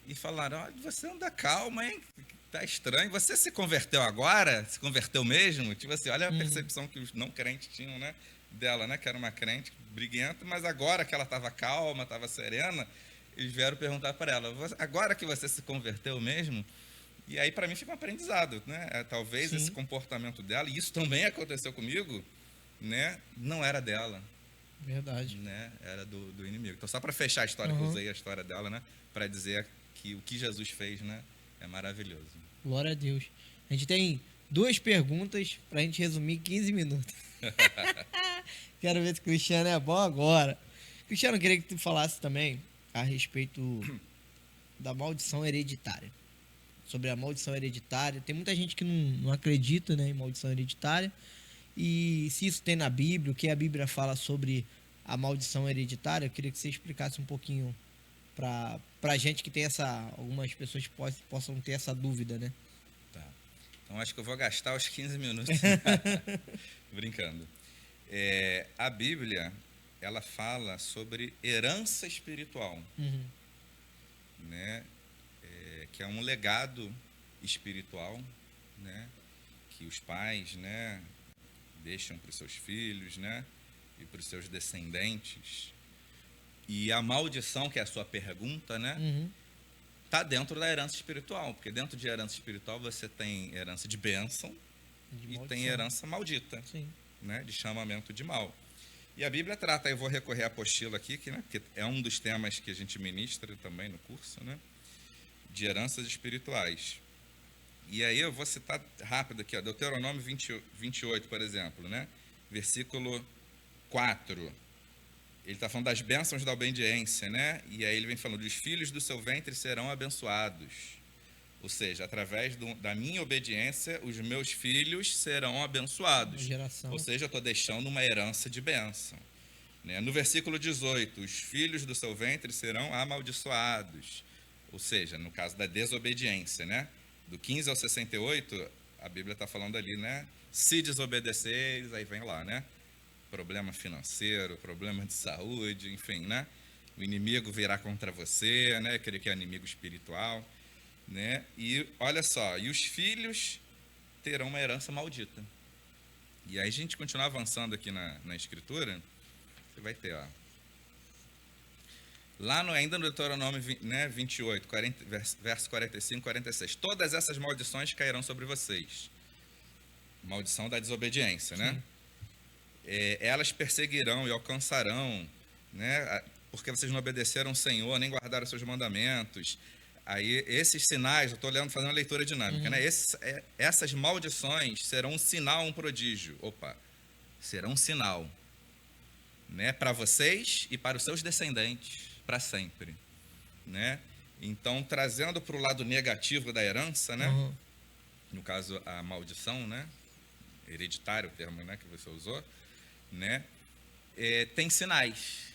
[SPEAKER 2] E falaram, olha, você anda calma, hein? Tá estranho. Você se converteu agora? Se converteu mesmo? Tipo assim, olha a percepção que os não crentes tinham, né, dela, né, que era uma crente briguenta, mas agora que ela estava calma, estava serena, eles vieram perguntar para ela, agora que você se converteu mesmo? E aí, para mim, fica um aprendizado, né? Talvez esse comportamento dela, e isso também aconteceu comigo, né? Não era dela.
[SPEAKER 1] Verdade.
[SPEAKER 2] Né? Era do inimigo. Então, só para fechar a história, que eu usei a história dela, né? Para dizer que o que Jesus fez, né? É maravilhoso.
[SPEAKER 1] Glória a Deus. A gente tem 2 perguntas para a gente resumir 15 minutos. Quero ver se o Cristiano é bom agora. Cristiano, eu queria que tu falasse também a respeito da maldição hereditária. Sobre a maldição hereditária. Tem muita gente que não acredita, né, em maldição hereditária. E se isso tem na Bíblia, o que a Bíblia fala sobre a maldição hereditária, eu queria que você explicasse um pouquinho pra gente que tem algumas pessoas que possam ter essa dúvida, né?
[SPEAKER 2] Tá. Então, acho que eu vou gastar os 15 minutos brincando. A Bíblia, ela fala sobre herança espiritual, né? Que é um legado espiritual, né? Que os pais, né, deixam para os seus filhos, né, e para os seus descendentes. E a maldição, que é a sua pergunta, né, tá dentro da herança espiritual, porque dentro de herança espiritual você tem herança de bênção e tem herança maldita, né, de chamamento de mal. E a Bíblia trata, eu vou recorrer à apostila aqui, que é um dos temas que a gente ministra também no curso, né, de heranças espirituais. E aí eu vou citar rápido aqui, ó, Deuteronômio 28, por exemplo, né? Versículo 4. Ele está falando das bênçãos da obediência, né? E aí ele vem falando, os filhos do seu ventre serão abençoados. Ou seja, através da minha obediência, os meus filhos serão abençoados. Ou seja, eu estou deixando uma herança de bênção. Né? No versículo 18, os filhos do seu ventre serão amaldiçoados. Ou seja, no caso da desobediência, né? Do 15 ao 68, a Bíblia está falando ali, né? Se desobedeceres, aí vem lá, né? Problema financeiro, problema de saúde, enfim, né? O inimigo virá contra você, né? Eu creio que é inimigo espiritual, né? E olha só, e os filhos terão uma herança maldita. E aí a gente continua avançando aqui na Escritura, você vai ter, ó. Lá ainda no Deuteronômio 28, verso 45 e 46. Todas essas maldições cairão sobre vocês. Maldição da desobediência, né? Elas perseguirão e alcançarão, né? Porque vocês não obedeceram ao Senhor, nem guardaram os seus mandamentos. Aí, esses sinais, eu estou fazendo uma leitura dinâmica, né? Essas maldições serão um sinal, um prodígio. Serão um sinal, né? Para vocês e para os seus descendentes, para sempre, né? Então, trazendo para o lado negativo da herança, né? No caso, a maldição, né? Hereditário, o termo, né, que você usou, né? Tem sinais,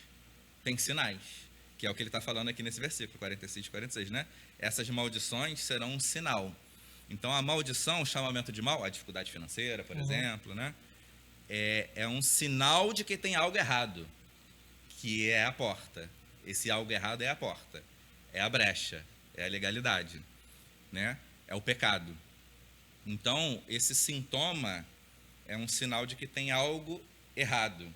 [SPEAKER 2] que é o que ele está falando aqui nesse versículo 46 e 46, né? Essas maldições serão um sinal. Então, a maldição, o chamamento de mal, a dificuldade financeira, por exemplo, né? É um sinal de que tem algo errado, que é a porta. Esse algo errado é a porta, é a brecha, é a legalidade, né? É o pecado. Então, esse sintoma é um sinal de que tem algo errado.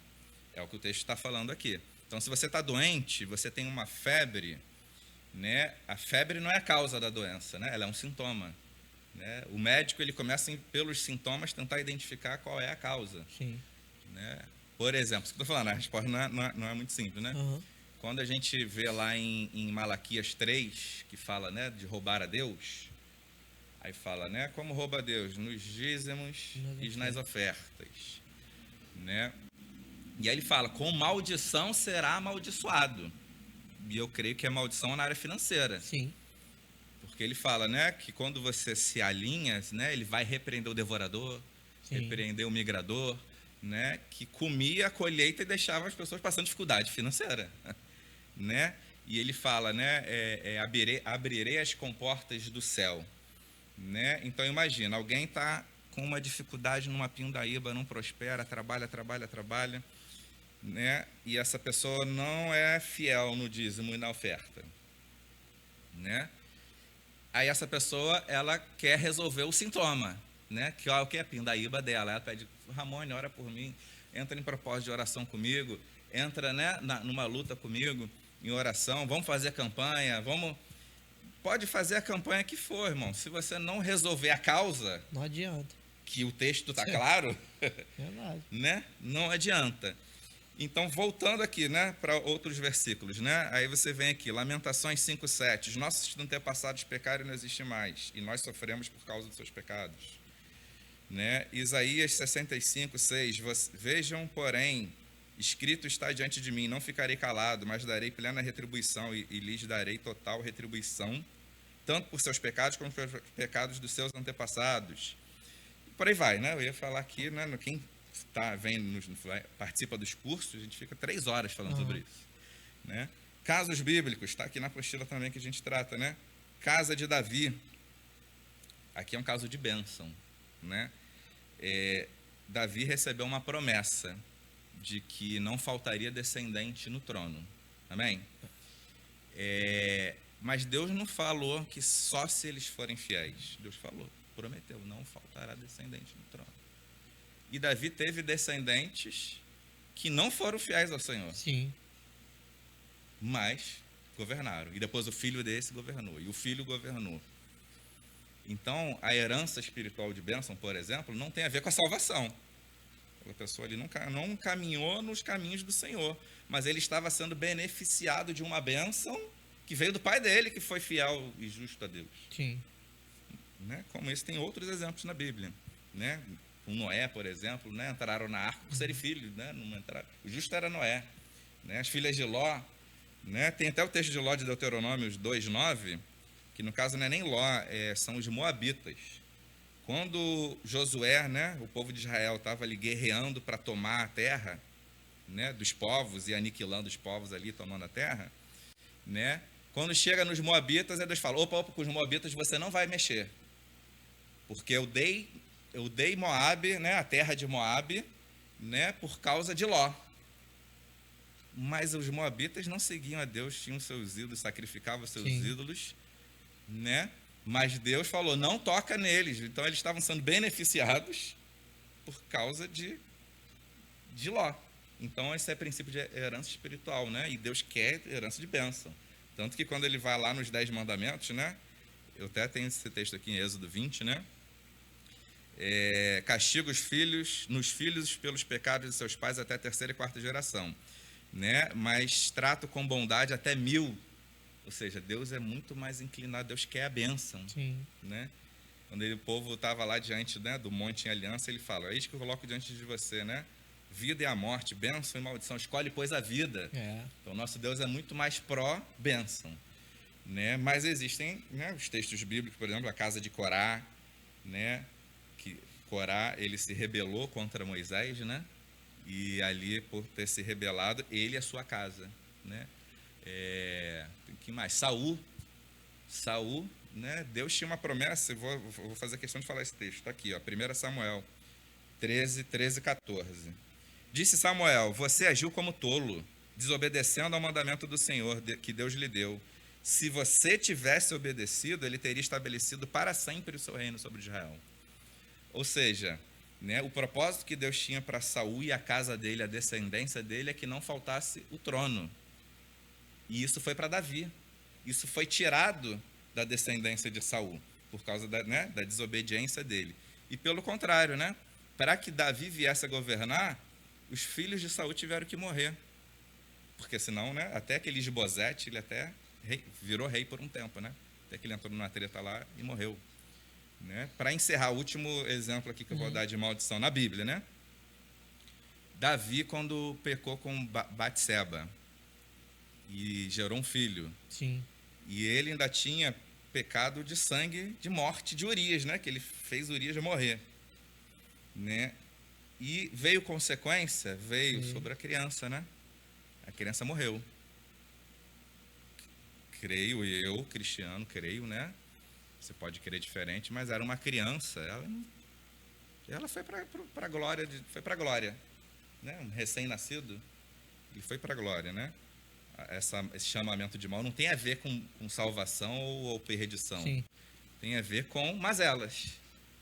[SPEAKER 2] É o que o texto está falando aqui. Então, se você está doente, você tem uma febre, né? A febre não é a causa da doença, né? Ela é um sintoma. Né? O médico ele começa, pelos sintomas, tentar identificar qual é a causa.
[SPEAKER 1] Sim.
[SPEAKER 2] Né? Por exemplo, isso que eu estou falando, a resposta não é muito simples, né? Quando a gente vê lá em Malaquias 3, que fala, né, de roubar a Deus, aí fala, né, como rouba a Deus? Nos dízimos e nas ofertas. Né? E aí ele fala, com maldição será amaldiçoado. E eu creio que a maldição é na área financeira.
[SPEAKER 1] Sim.
[SPEAKER 2] Porque ele fala, né, que quando você se alinha, né, ele vai repreender o devorador, repreender o migrador, né, que comia a colheita e deixava as pessoas passando dificuldade financeira. Né? E ele fala, né, abrirei as comportas do céu. Né? Então, imagina, alguém está com uma dificuldade numa pindaíba, não prospera, trabalha, né? E essa pessoa não é fiel no dízimo e na oferta. Né? Aí essa pessoa, ela quer resolver o sintoma, né? Que é o que é a pindaíba dela. Ela pede, Ramone, ora por mim, entra em propósito de oração comigo, entra, né, numa luta comigo, em oração, vamos fazer campanha, pode fazer a campanha que for, irmão. Se você não resolver a causa,
[SPEAKER 1] não adianta.
[SPEAKER 2] Que o texto está claro,
[SPEAKER 1] verdade.
[SPEAKER 2] Né? Não adianta. Então, voltando aqui, né, para outros versículos, né? Aí você vem aqui, Lamentações 5:7. Os nossos antepassados pecaram e não existem mais, e nós sofremos por causa dos seus pecados. Né? Isaías 65:6. Vejam, porém, escrito está diante de mim, não ficarei calado, mas darei plena retribuição e lhes darei total retribuição, tanto por seus pecados como pelos pecados dos seus antepassados. E por aí vai, né? Eu ia falar aqui, né? Quem participa dos cursos, a gente fica 3 horas falando sobre isso. Né? Casos bíblicos, está aqui na apostila também que a gente trata, né? Casa de Davi. Aqui é um caso de bênção, né? Davi recebeu uma promessa de que não faltaria descendente no trono. Amém? Mas Deus não falou que só se eles forem fiéis. Deus falou, prometeu, não faltará descendente no trono. E Davi teve descendentes que não foram fiéis ao Senhor.
[SPEAKER 1] Sim.
[SPEAKER 2] Mas governaram. E depois o filho desse governou. E o filho governou. Então, a herança espiritual de bênção, por exemplo, não tem a ver com a salvação. A pessoa ali não caminhou nos caminhos do Senhor, mas ele estava sendo beneficiado de uma bênção que veio do pai dele, que foi fiel e justo a Deus.
[SPEAKER 1] Sim.
[SPEAKER 2] Né? Como esse, tem outros exemplos na Bíblia. Né? Com Noé, por exemplo, né? Entraram na arca por serem filhos. Né? O justo era Noé. Né? As filhas de Ló. Né? Tem até o texto de Ló de Deuteronômio 2:9, que no caso não é nem Ló, são os moabitas. Quando Josué, né, o povo de Israel estava ali guerreando para tomar a terra, né, dos povos e aniquilando os povos ali, tomando a terra, né, quando chega nos moabitas, Deus fala, opa, com os moabitas você não vai mexer, porque eu dei Moabe, né, a terra de Moabe, né, por causa de Ló. Mas os moabitas não seguiam a Deus, tinham seus ídolos, sacrificavam seus ídolos, né? Mas Deus falou, não toca neles. Então eles estavam sendo beneficiados por causa de Ló. Então esse é o princípio de herança espiritual, né? E Deus quer herança de bênção. Tanto que quando ele vai lá nos 10 mandamentos, né? Eu até tenho esse texto aqui em Êxodo 20, né? Castiga os filhos, nos filhos pelos pecados de seus pais até a 3ª e 4ª geração, né? Mas trato com bondade até 1000. Ou seja, Deus é muito mais inclinado, Deus quer a bênção. Sim. Né? Quando o povo estava lá diante, né, do monte em aliança, ele fala, eis que eu coloco diante de você, né, vida e a morte, bênção e maldição, escolhe, pois, a vida. Então, nosso Deus é muito mais pró-bênção. Né? Mas existem, né, os textos bíblicos, por exemplo, a casa de Corá, né, que Corá, ele se rebelou contra Moisés, né, e ali, por ter se rebelado, ele e a sua casa, né. Que mais? Saul, né? Deus tinha uma promessa, vou fazer questão de falar esse texto, está aqui, ó, 1 Samuel 13, 14. Disse Samuel, você agiu como tolo, desobedecendo ao mandamento do Senhor que Deus lhe deu. Se você tivesse obedecido, ele teria estabelecido para sempre o seu reino sobre Israel. Ou seja, né, o propósito que Deus tinha para Saul e a casa dele, a descendência dele, é que não faltasse o trono. E isso foi para Davi. Isso foi tirado da descendência de Saul, por causa da desobediência dele. E pelo contrário, né? Para que Davi viesse a governar, os filhos de Saul tiveram que morrer. Porque senão, né, até aquele Isbosete, ele até virou rei por um tempo, né? Até que ele entrou numa treta lá e morreu. Né? Para encerrar, o último exemplo aqui que eu vou dar de maldição na Bíblia, né? Davi, quando pecou com Batseba, e gerou um filho. Sim. E ele ainda tinha pecado de sangue, de morte de Urias, né? Que ele fez Urias morrer. Né? E veio consequência, sobre a criança, né? A criança morreu. Creio eu, cristiano, né? Você pode crer diferente, mas era uma criança. Ela foi para a glória, né? Um recém-nascido, ele foi para a glória, né? Esse chamamento de mal não tem a ver com salvação ou perdição. Sim. Tem a ver com mazelas,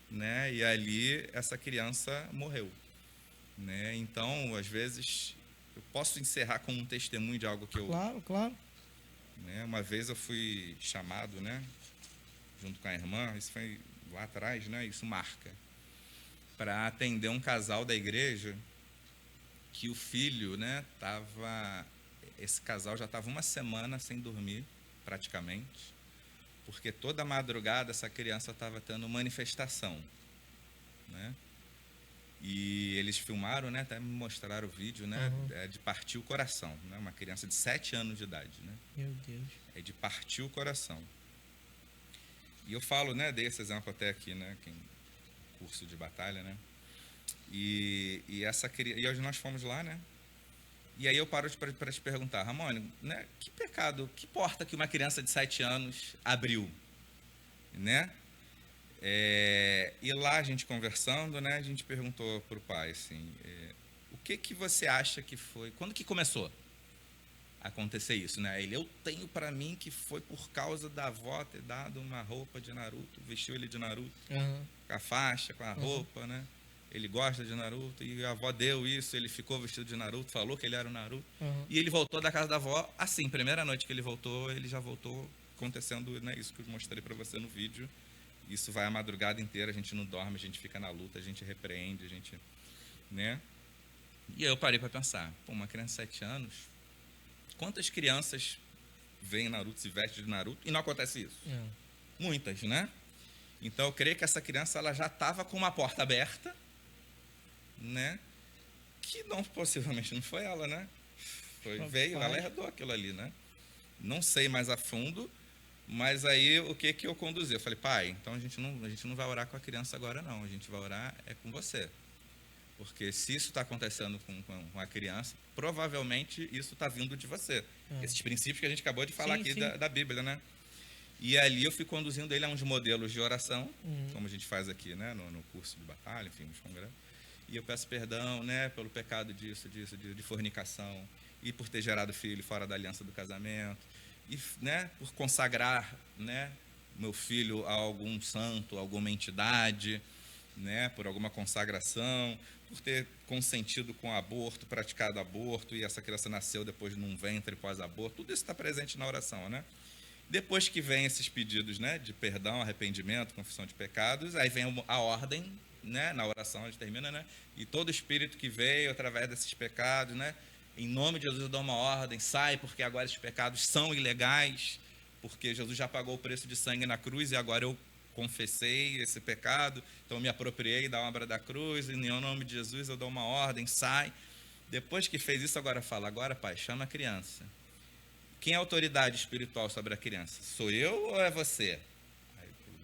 [SPEAKER 2] né? E ali essa criança morreu, né? Então, às vezes, eu posso encerrar com um testemunho de algo que eu...
[SPEAKER 1] Claro.
[SPEAKER 2] Né? Uma vez eu fui chamado, né? Junto com a irmã, isso foi lá atrás, né? Isso marca, para atender um casal da igreja que o filho, né, esse casal já estava uma semana sem dormir, praticamente, porque toda madrugada essa criança estava tendo manifestação, né? E eles filmaram, né, até me mostraram o vídeo, né, de partir o coração, né? Uma criança de 7 anos de idade, né?
[SPEAKER 1] Meu Deus.
[SPEAKER 2] É de partir o coração. E eu falo, né, dei esse exemplo até aqui, né, curso de batalha, né? E hoje nós fomos lá, né? E aí eu paro para te perguntar, Ramone, né, que pecado, que porta que uma criança de 7 anos abriu, né? E lá a gente conversando, né, a gente perguntou para o pai, assim, o que você acha que foi, quando que começou a acontecer isso, né? Eu tenho para mim que foi por causa da avó ter dado uma roupa de Naruto, vestiu ele de Naruto, com a faixa, com a roupa, né? Ele gosta de Naruto, e a avó deu isso, ele ficou vestido de Naruto, falou que ele era o Naruto, e ele voltou da casa da avó, assim, primeira noite que ele voltou, ele já voltou acontecendo, né, isso que eu mostrei para você no vídeo. Isso vai a madrugada inteira, a gente não dorme, a gente fica na luta, a gente repreende, a gente, né? E aí eu parei para pensar, uma criança de 7 anos, quantas crianças veem Naruto, se vestem de Naruto, e não acontece isso? Muitas, né? Então eu creio que essa criança ela já estava com uma porta aberta, né? Que não, possivelmente não foi ela, né? Veio, ela herdou aquilo ali, né? Não sei mais a fundo, Mas aí, o que eu conduzi? Eu falei, pai, então a gente não vai orar com a criança agora, não. A gente vai orar com você. Porque se isso está acontecendo com a criança, provavelmente isso está vindo de você. Esses princípios que a gente acabou de falar aqui da Bíblia, né? E ali eu fui conduzindo ele a uns modelos de oração, como a gente faz aqui, né? No curso de batalha, enfim, nos congressos. E eu peço perdão, né? Pelo pecado de fornicação, e por ter gerado filho fora da aliança do casamento, e, né? Por consagrar, né? Meu filho a algum santo, a alguma entidade, né? Por alguma consagração, por ter consentido com aborto, praticado aborto, e essa criança nasceu depois num ventre pós-aborto. Tudo isso está presente na oração, né? Depois que vem esses pedidos, né, de perdão, arrependimento, confissão de pecados, aí vem a ordem, né, na oração a gente termina, né, e todo espírito que veio através desses pecados, né, em nome de Jesus eu dou uma ordem, sai, porque agora esses pecados são ilegais, porque Jesus já pagou o preço de sangue na cruz e agora eu confessei esse pecado, então eu me apropriei da obra da cruz, e em nome de Jesus eu dou uma ordem, sai. Depois que fez isso, agora fala, agora, pai, chama a criança. Quem é a autoridade espiritual sobre a criança? Sou eu ou é você?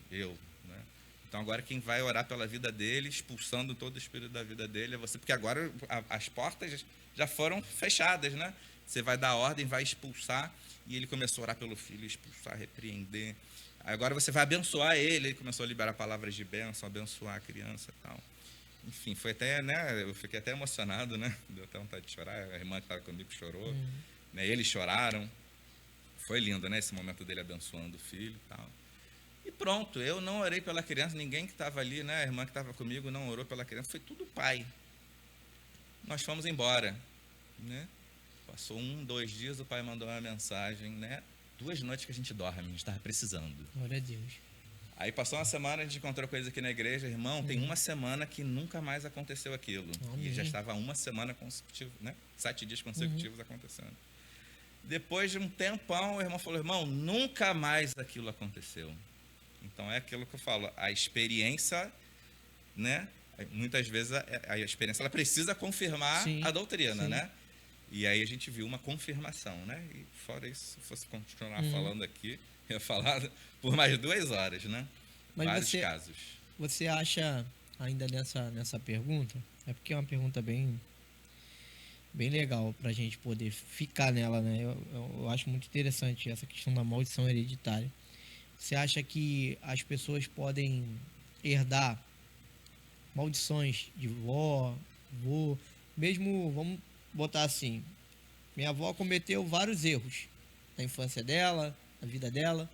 [SPEAKER 2] Eu, né? Então agora quem vai orar pela vida dele, expulsando todo o espírito da vida dele, é você, porque agora as portas já foram fechadas, né? Você vai dar ordem, vai expulsar, e ele começou a orar pelo filho, expulsar, repreender. Agora você vai abençoar ele começou a liberar palavras de bênção, abençoar a criança e tal. Enfim, foi até, né? Eu fiquei até emocionado, né? Deu até vontade de chorar, a irmã que estava comigo chorou, né? Eles choraram. Foi lindo, né? Esse momento dele abençoando o filho e tal. E pronto, eu não orei pela criança, ninguém que estava ali, né? A irmã que estava comigo não orou pela criança, foi tudo pai. Nós fomos embora, né? Passou 2 dias, o pai mandou uma mensagem, né? 2 noites que a gente dorme, a gente estava precisando.
[SPEAKER 1] Glória a Deus.
[SPEAKER 2] Aí passou uma semana, a gente encontrou coisa aqui na igreja, irmão, tem uma semana que nunca mais aconteceu aquilo. E já estava uma semana consecutiva, né? 7 dias consecutivos acontecendo. Depois de um tempão, o irmão falou, irmão, nunca mais aquilo aconteceu. Então é aquilo que eu falo, a experiência, né? Muitas vezes a experiência ela precisa confirmar a doutrina, né? E aí a gente viu uma confirmação, né? E fora isso, se fosse continuar falando aqui, eu ia falar por mais 2 horas, né?
[SPEAKER 1] Mas
[SPEAKER 2] vários casos.
[SPEAKER 1] Você acha, ainda nessa pergunta, é porque é uma pergunta bem legal para a gente poder ficar nela, né? Eu acho muito interessante essa questão da maldição hereditária. Você acha que as pessoas podem herdar maldições de vó, vô, mesmo, vamos botar assim, minha avó cometeu vários erros na infância dela, na vida dela,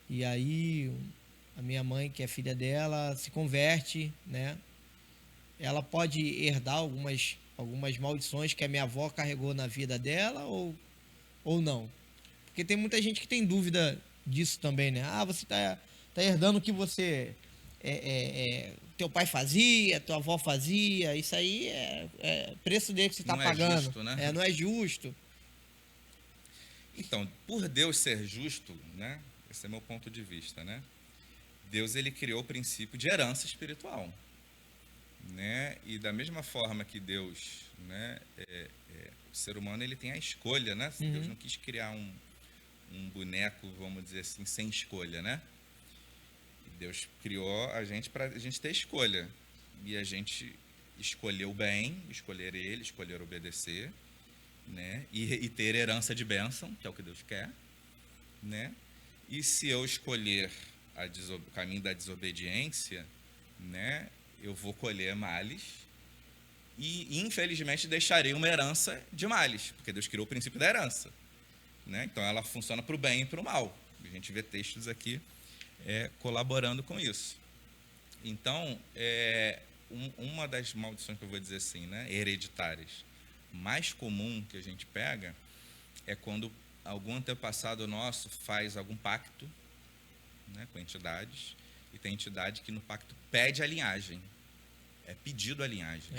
[SPEAKER 1] e aí a minha mãe, que é filha dela, se converte, né? Ela pode herdar algumas maldições que a minha avó carregou na vida dela ou não? Porque tem muita gente que tem dúvida disso também, né? Ah, você tá herdando o que você teu pai fazia, tua avó fazia, isso aí é preço dele que você está pagando. Não é justo, né? Não é justo.
[SPEAKER 2] Então, por Deus ser justo, né? Esse é meu ponto de vista, né? Deus, ele criou o princípio de herança espiritual, né? E da mesma forma que Deus, né? O ser humano, ele tem a escolha, né? Deus não quis criar um boneco, vamos dizer assim, sem escolha, né? Deus criou a gente para a gente ter escolha. E a gente escolheu bem, escolher ele, escolher obedecer, né? E ter herança de bênção, que é o que Deus quer, né? E se eu escolher o caminho da desobediência, né? Eu vou colher males e, infelizmente, deixarei uma herança de males, porque Deus criou o princípio da herança, né? Então, ela funciona para o bem e para o mal. A gente vê textos aqui colaborando com isso. Então, uma das maldições que eu vou dizer assim, né, hereditárias, mais comum que a gente pega é quando algum antepassado nosso faz algum pacto, né, com entidades, e tem entidade que no pacto pede a linhagem, é pedido a linhagem,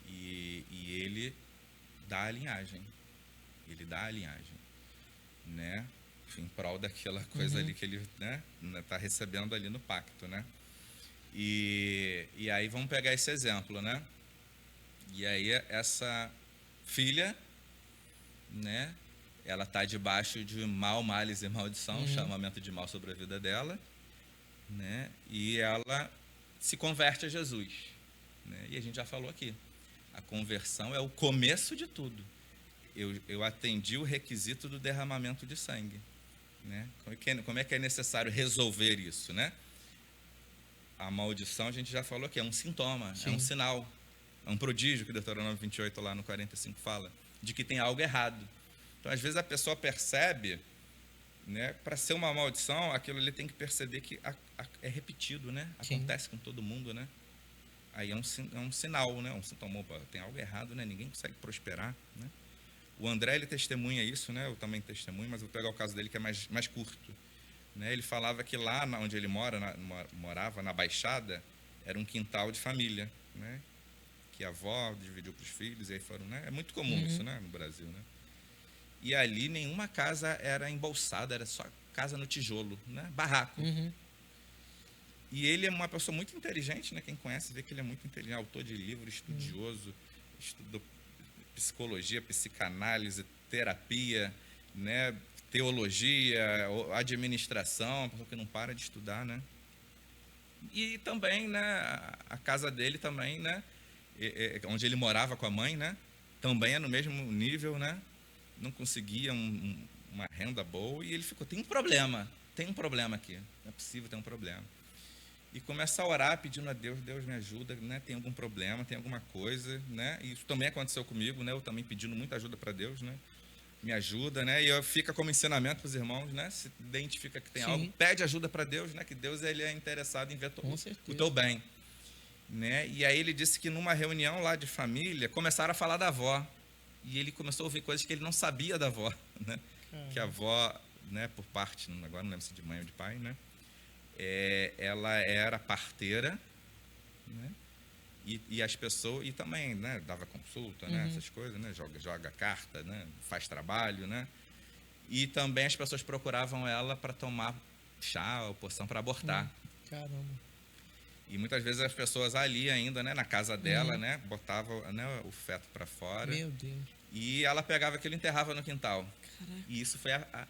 [SPEAKER 2] e ele dá a linhagem, né? Em prol daquela coisa ali que ele, né, tá recebendo ali no pacto, né? E aí vamos pegar esse exemplo, né? E aí essa filha, né, ela está debaixo de males e maldição, chamamento de mal sobre a vida dela, né? E ela se converte a Jesus, né? E a gente já falou aqui, a conversão é o começo de tudo. Eu atendi o requisito do derramamento de sangue, né? Como é que é necessário resolver isso, né? A maldição, a gente já falou aqui, é um sintoma, é um sinal, é um prodígio, que o Deuteronômio 28, lá no 45, fala, de que tem algo errado. Então, às vezes, a pessoa percebe, né, para ser uma maldição, aquilo ali tem que perceber que é repetido, né? Acontece com todo mundo, né? Aí é um sinal, né? Um sintoma, tem algo errado, né? Ninguém consegue prosperar, né? O André, ele testemunha isso, né? Eu também testemunho, mas vou pegar o caso dele que é mais curto, né? Ele falava que lá onde ele morava, na Baixada, era um quintal de família, né? Que a avó dividiu para os filhos, e aí foram, né? É muito comum isso, né? No Brasil, né? E ali nenhuma casa era embolsada, era só casa no tijolo, né? Barraco. E ele é uma pessoa muito inteligente, né? Quem conhece vê que ele é muito inteligente, autor de livro, estudioso, estudou psicologia, psicanálise, terapia, né? Teologia, administração, uma pessoa que não para de estudar, né? E também, né? A casa dele também, né? Onde ele morava com a mãe, né? Também é no mesmo nível, né? Não conseguia uma renda boa e ele ficou, tem um problema aqui, não é possível ter um problema. E começa a orar pedindo a Deus, Deus me ajuda, né? Tem algum problema, tem alguma coisa, né? E isso também aconteceu comigo, né? Eu também pedindo muita ajuda para Deus, né? Me ajuda, né? E fica como ensinamento para os irmãos, né? Se identifica que tem algo, pede ajuda para Deus, né? Que Deus, ele é interessado em ver o teu bem, né? E aí ele disse que numa reunião lá de família começaram a falar da avó. E ele começou a ouvir coisas que ele não sabia da avó, né? Que a avó, né, por parte, agora não lembro se de mãe ou de pai, né? Ela era parteira, né? E as pessoas, e também, né, dava consulta, né, essas coisas, né? Joga carta, né? Faz trabalho, né? E também as pessoas procuravam ela para tomar chá ou poção para abortar.
[SPEAKER 1] Caramba.
[SPEAKER 2] E muitas vezes as pessoas ali ainda, né, na casa dela, né, botavam, né, o feto para fora.
[SPEAKER 1] Meu Deus.
[SPEAKER 2] E ela pegava aquilo e enterrava no quintal.
[SPEAKER 1] Caraca.
[SPEAKER 2] E isso foi a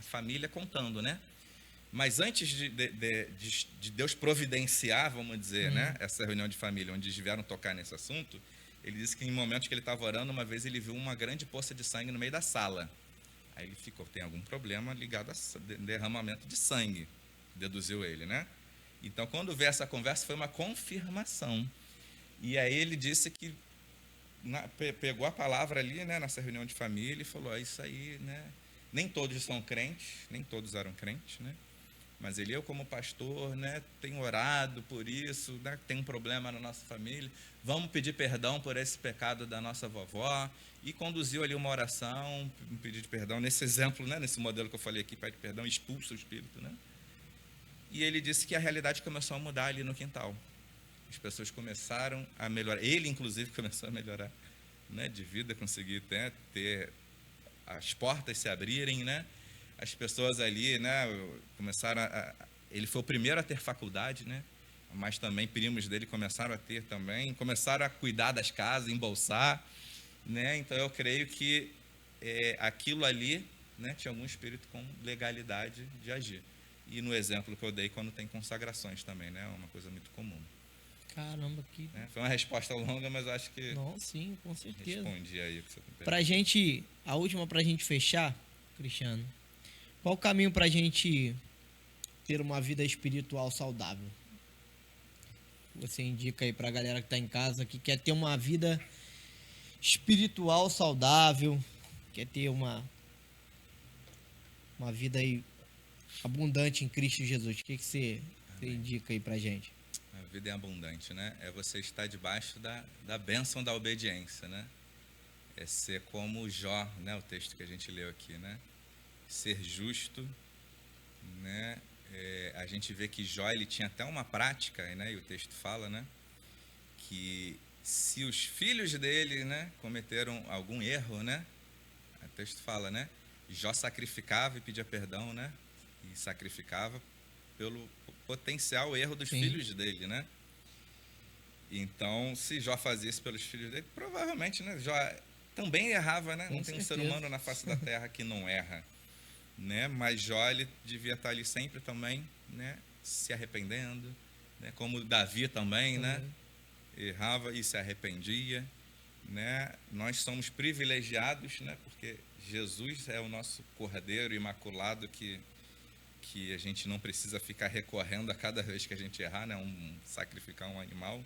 [SPEAKER 2] família contando, né? Mas antes de Deus providenciar, vamos dizer, né, essa reunião de família, onde eles vieram tocar nesse assunto, ele disse que em momentos que ele estava orando, uma vez ele viu uma grande poça de sangue no meio da sala. Aí ele ficou, tem algum problema ligado a derramamento de sangue, deduziu ele, né? Então, quando veio essa conversa, foi uma confirmação. E aí ele disse que pegou a palavra ali, né, nessa reunião de família e falou, isso aí, né? Nem todos são crentes, nem todos eram crentes, né? Mas eu como pastor, né, tenho orado por isso, né, tem um problema na nossa família, vamos pedir perdão por esse pecado da nossa vovó. E conduziu ali uma oração, um pedido de perdão, nesse exemplo, né, nesse modelo que eu falei aqui, pede perdão, expulsa o espírito, né? E ele disse que a realidade começou a mudar ali no quintal. As pessoas começaram a melhorar. Ele, inclusive, começou a melhorar, né, de vida, conseguir, né, ter as portas se abrirem, né? As pessoas ali, né, começaram ele foi o primeiro a ter faculdade, né? Mas também primos dele começaram a ter também, começaram a cuidar das casas, embolsar, né? Então eu creio que aquilo ali, né, tinha algum espírito com legalidade de agir. E no exemplo que eu dei, quando tem consagrações também, né? É uma coisa muito comum.
[SPEAKER 1] Caramba, que...
[SPEAKER 2] Foi uma resposta longa, mas acho que...
[SPEAKER 1] Não, sim, com certeza.
[SPEAKER 2] Respondi aí o que você tem perguntado.
[SPEAKER 1] Pra gente, a última pra gente fechar, Cristiano, qual o caminho pra gente ter uma vida espiritual saudável? Você indica aí pra galera que tá em casa, que quer ter uma vida espiritual saudável, quer ter uma vida aí abundante em Cristo Jesus. O que você indica aí pra gente?
[SPEAKER 2] A vida é abundante, né? É você estar debaixo da bênção da obediência, né? É ser como Jó, né? O texto que a gente leu aqui, né? Ser justo, né? A gente vê que Jó, ele tinha até uma prática, né? E o texto fala, né? Que se os filhos dele, né, cometeram algum erro, né? O texto fala, né? Jó sacrificava e pedia perdão, né? E sacrificava pelo potencial erro dos filhos dele, né? Então, se Jó fazia isso pelos filhos dele, provavelmente, né? Jó também errava, né?
[SPEAKER 1] Com
[SPEAKER 2] não tem um ser
[SPEAKER 1] certeza.
[SPEAKER 2] humano na face da terra que não erra, né? Mas Jó, ele devia estar ali sempre também, né? Se arrependendo, né? Como Davi também, né? Errava e se arrependia, né? Nós somos privilegiados, né? Porque Jesus é o nosso Cordeiro Imaculado que a gente não precisa ficar recorrendo a cada vez que a gente errar, né? Sacrificar um animal,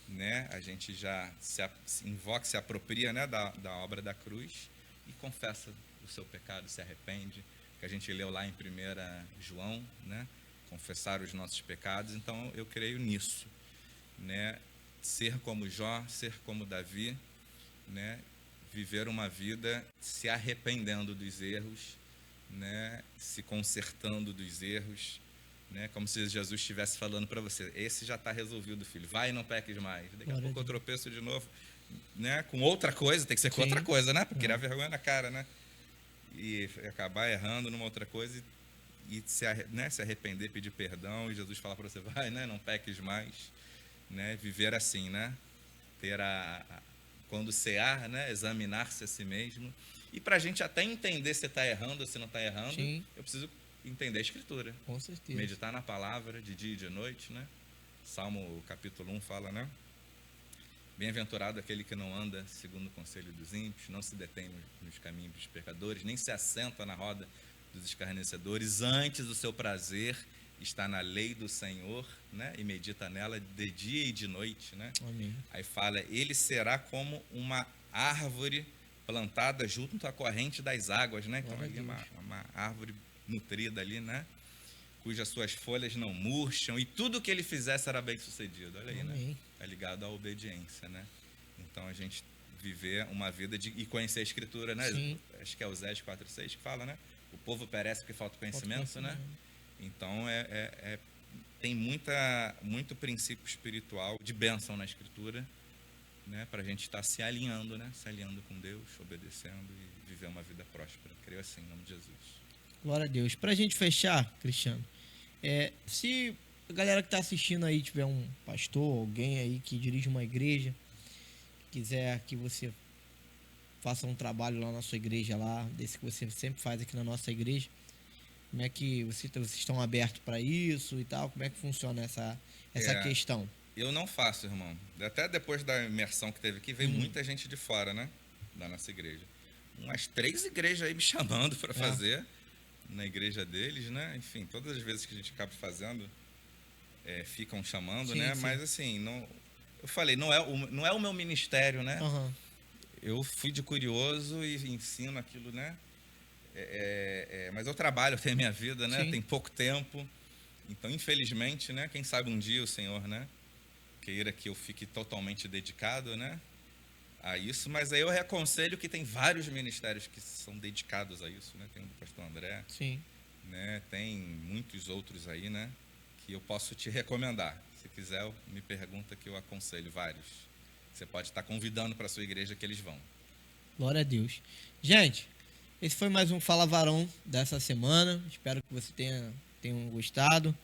[SPEAKER 2] né? A gente já se invoca, se apropria, né? da obra da cruz e confessa o seu pecado, se arrepende, que a gente leu lá em 1 João, né? Confessar os nossos pecados. Então eu creio nisso, né? Ser como Jó, ser como Davi, né? Viver uma vida se arrependendo dos erros, né? Se consertando dos erros, né? Como se Jesus estivesse falando para você: esse já está resolvido, filho, vai e não peques mais. Daqui a pouco eu tropeço de novo, né? Com outra coisa, tem que ser com outra coisa, né? Porque criar vergonha na cara, né? E acabar errando numa outra coisa e se arrepender, pedir perdão, e Jesus fala para você: vai, né? Não peques mais, né? Viver assim, né? Ter quando cear, né? Examinar-se a si mesmo. E para a gente até entender se está errando ou se não está errando, sim, eu preciso entender a Escritura.
[SPEAKER 1] Com certeza.
[SPEAKER 2] Meditar na palavra de dia e de noite, né? Salmo capítulo 1 fala, né? Bem-aventurado aquele que não anda segundo o conselho dos ímpios, não se detém nos caminhos dos pecadores, nem se assenta na roda dos escarnecedores. Antes o seu prazer está na lei do Senhor, né? E medita nela de dia e de noite, né?
[SPEAKER 1] Amém.
[SPEAKER 2] Aí fala: ele será como uma árvore plantada junto à corrente das águas, né? Então ali uma árvore nutrida ali, né? Cujas suas folhas não murcham, e tudo que ele fizer será bem sucedido. Olha aí,
[SPEAKER 1] amém,
[SPEAKER 2] né? É ligado à obediência, né? Então a gente viver uma vida e conhecer a Escritura, né?
[SPEAKER 1] Sim.
[SPEAKER 2] Acho que é Oséias 4:6 que fala, né? O povo perece porque falta conhecimento, né? Então tem muito princípio espiritual de bênção na Escritura, né? Para a gente estar se alinhando, né? Se alinhando com Deus, obedecendo e viver uma vida próspera. Creio assim, em nome de Jesus.
[SPEAKER 1] Glória a Deus. Para a gente fechar, Cristiano, se a galera que está assistindo aí tiver um pastor, alguém aí que dirige uma igreja, quiser que você faça um trabalho lá na sua igreja, lá, desse que você sempre faz aqui na nossa igreja, como é que vocês estão abertos para isso e tal? Como é que funciona essa questão?
[SPEAKER 2] Eu não faço, irmão. Até depois da imersão que teve aqui, veio muita gente de fora, né? Da nossa igreja. Umas 3 igrejas aí me chamando para fazer na igreja deles, né? Enfim, todas as vezes que a gente acaba fazendo, ficam chamando, sim, né? Sim. Mas assim, não, eu falei, não é o meu ministério, né?
[SPEAKER 1] Uhum.
[SPEAKER 2] Eu fui de curioso e ensino aquilo, né? Mas eu trabalho, eu tenho a minha vida, né? Tem pouco tempo. Então, infelizmente, né? Quem sabe um dia o Senhor, né? Queira que eu fique totalmente dedicado, né? A isso. Mas aí eu aconselho que tem vários ministérios que são dedicados a isso, né? Tem o pastor André.
[SPEAKER 1] Sim.
[SPEAKER 2] Né? Tem muitos outros aí, né? Que eu posso te recomendar. Se quiser, me pergunta que eu aconselho vários. Você pode estar convidando para a sua igreja que eles vão.
[SPEAKER 1] Glória a Deus. Gente, esse foi mais um Fala Varão dessa semana. Espero que você tenham gostado.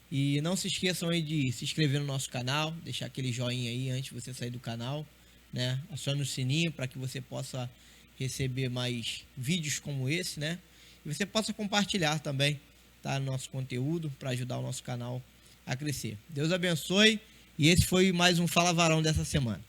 [SPEAKER 1] E não se esqueçam aí de se inscrever no nosso canal, deixar aquele joinha aí antes de você sair do canal, né? Acione o sininho para que você possa receber mais vídeos como esse, né? E você possa compartilhar também, tá? Nosso conteúdo para ajudar o nosso canal a crescer. Deus abençoe. E esse foi mais um Fala Varão dessa semana.